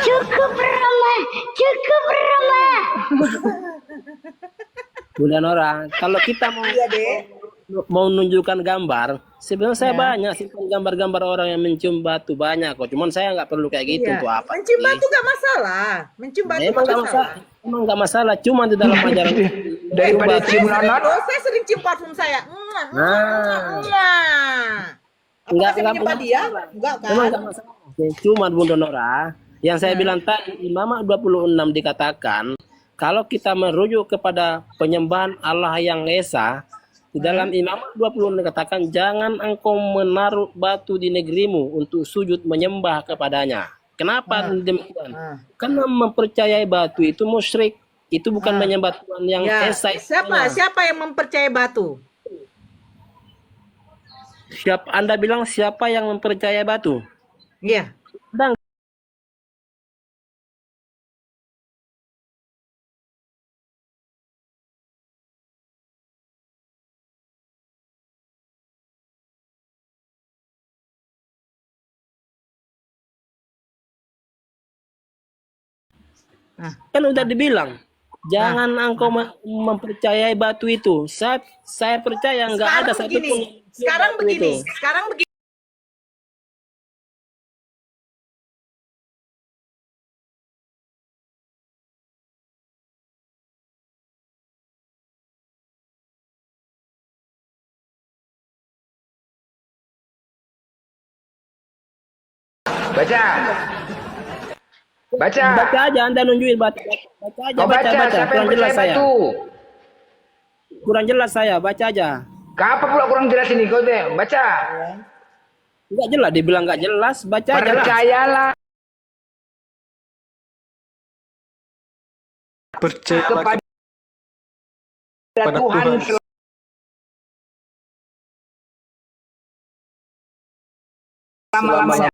S8: Cukup ramah.
S5: Bunda Nora, kalau kita
S4: Iya deh.
S5: mau menunjukkan gambar, sebenarnya saya banyak simpan gambar-gambar orang yang mencium batu banyak kok. Cuman saya nggak perlu kayak gitu
S4: Iya.
S5: untuk apa?
S4: Mencium batu gak masalah. Mencium batu
S5: Emang
S4: gak
S5: nggak
S4: masalah.
S5: masalah. Emang nggak masalah. Cuma di dalam ajaran
S2: Daripada cium nonot.
S4: Saya sering cium parfum saya.
S5: Enggak
S4: Saya menyembah dia? Enggak kan?
S5: Emang nggak masalah. Cuma Bunda Nora, yang saya bilang tadi Imamat 26 dikatakan kalau kita merujuk kepada penyembahan Allah yang esa, di dalam Imamat 26 dikatakan jangan engkau menaruh batu di negerimu untuk sujud menyembah kepadanya. Kenapa demikian? Karena mempercayai batu itu musyrik. Itu bukan menyembah Tuhan yang
S4: Ya,
S5: esa.
S4: siapa yang mempercayai batu?
S5: Anda bilang siapa yang mempercayai batu?
S4: Iya.
S5: Dan kan udah dibilang, jangan engkau mempercayai batu itu. Saya percaya nggak ada
S4: Sekarang
S5: satupun
S4: begini, sekarang begini.
S2: Baca. Baca.
S5: Baca aja, Anda nunjukin baca aja,
S2: Kau baca, siapa yang
S5: kurang jelas
S2: percaya
S5: saya.
S2: batu?
S5: Kurang jelas saya, baca aja.
S2: Apa pula kurang jelas ini kau teh? Baca.
S5: Nggak jelas, dibilang nggak jelas, baca aja lah.
S2: Percayalah
S6: Percaya
S2: kepada Tuhan selama-lamanya.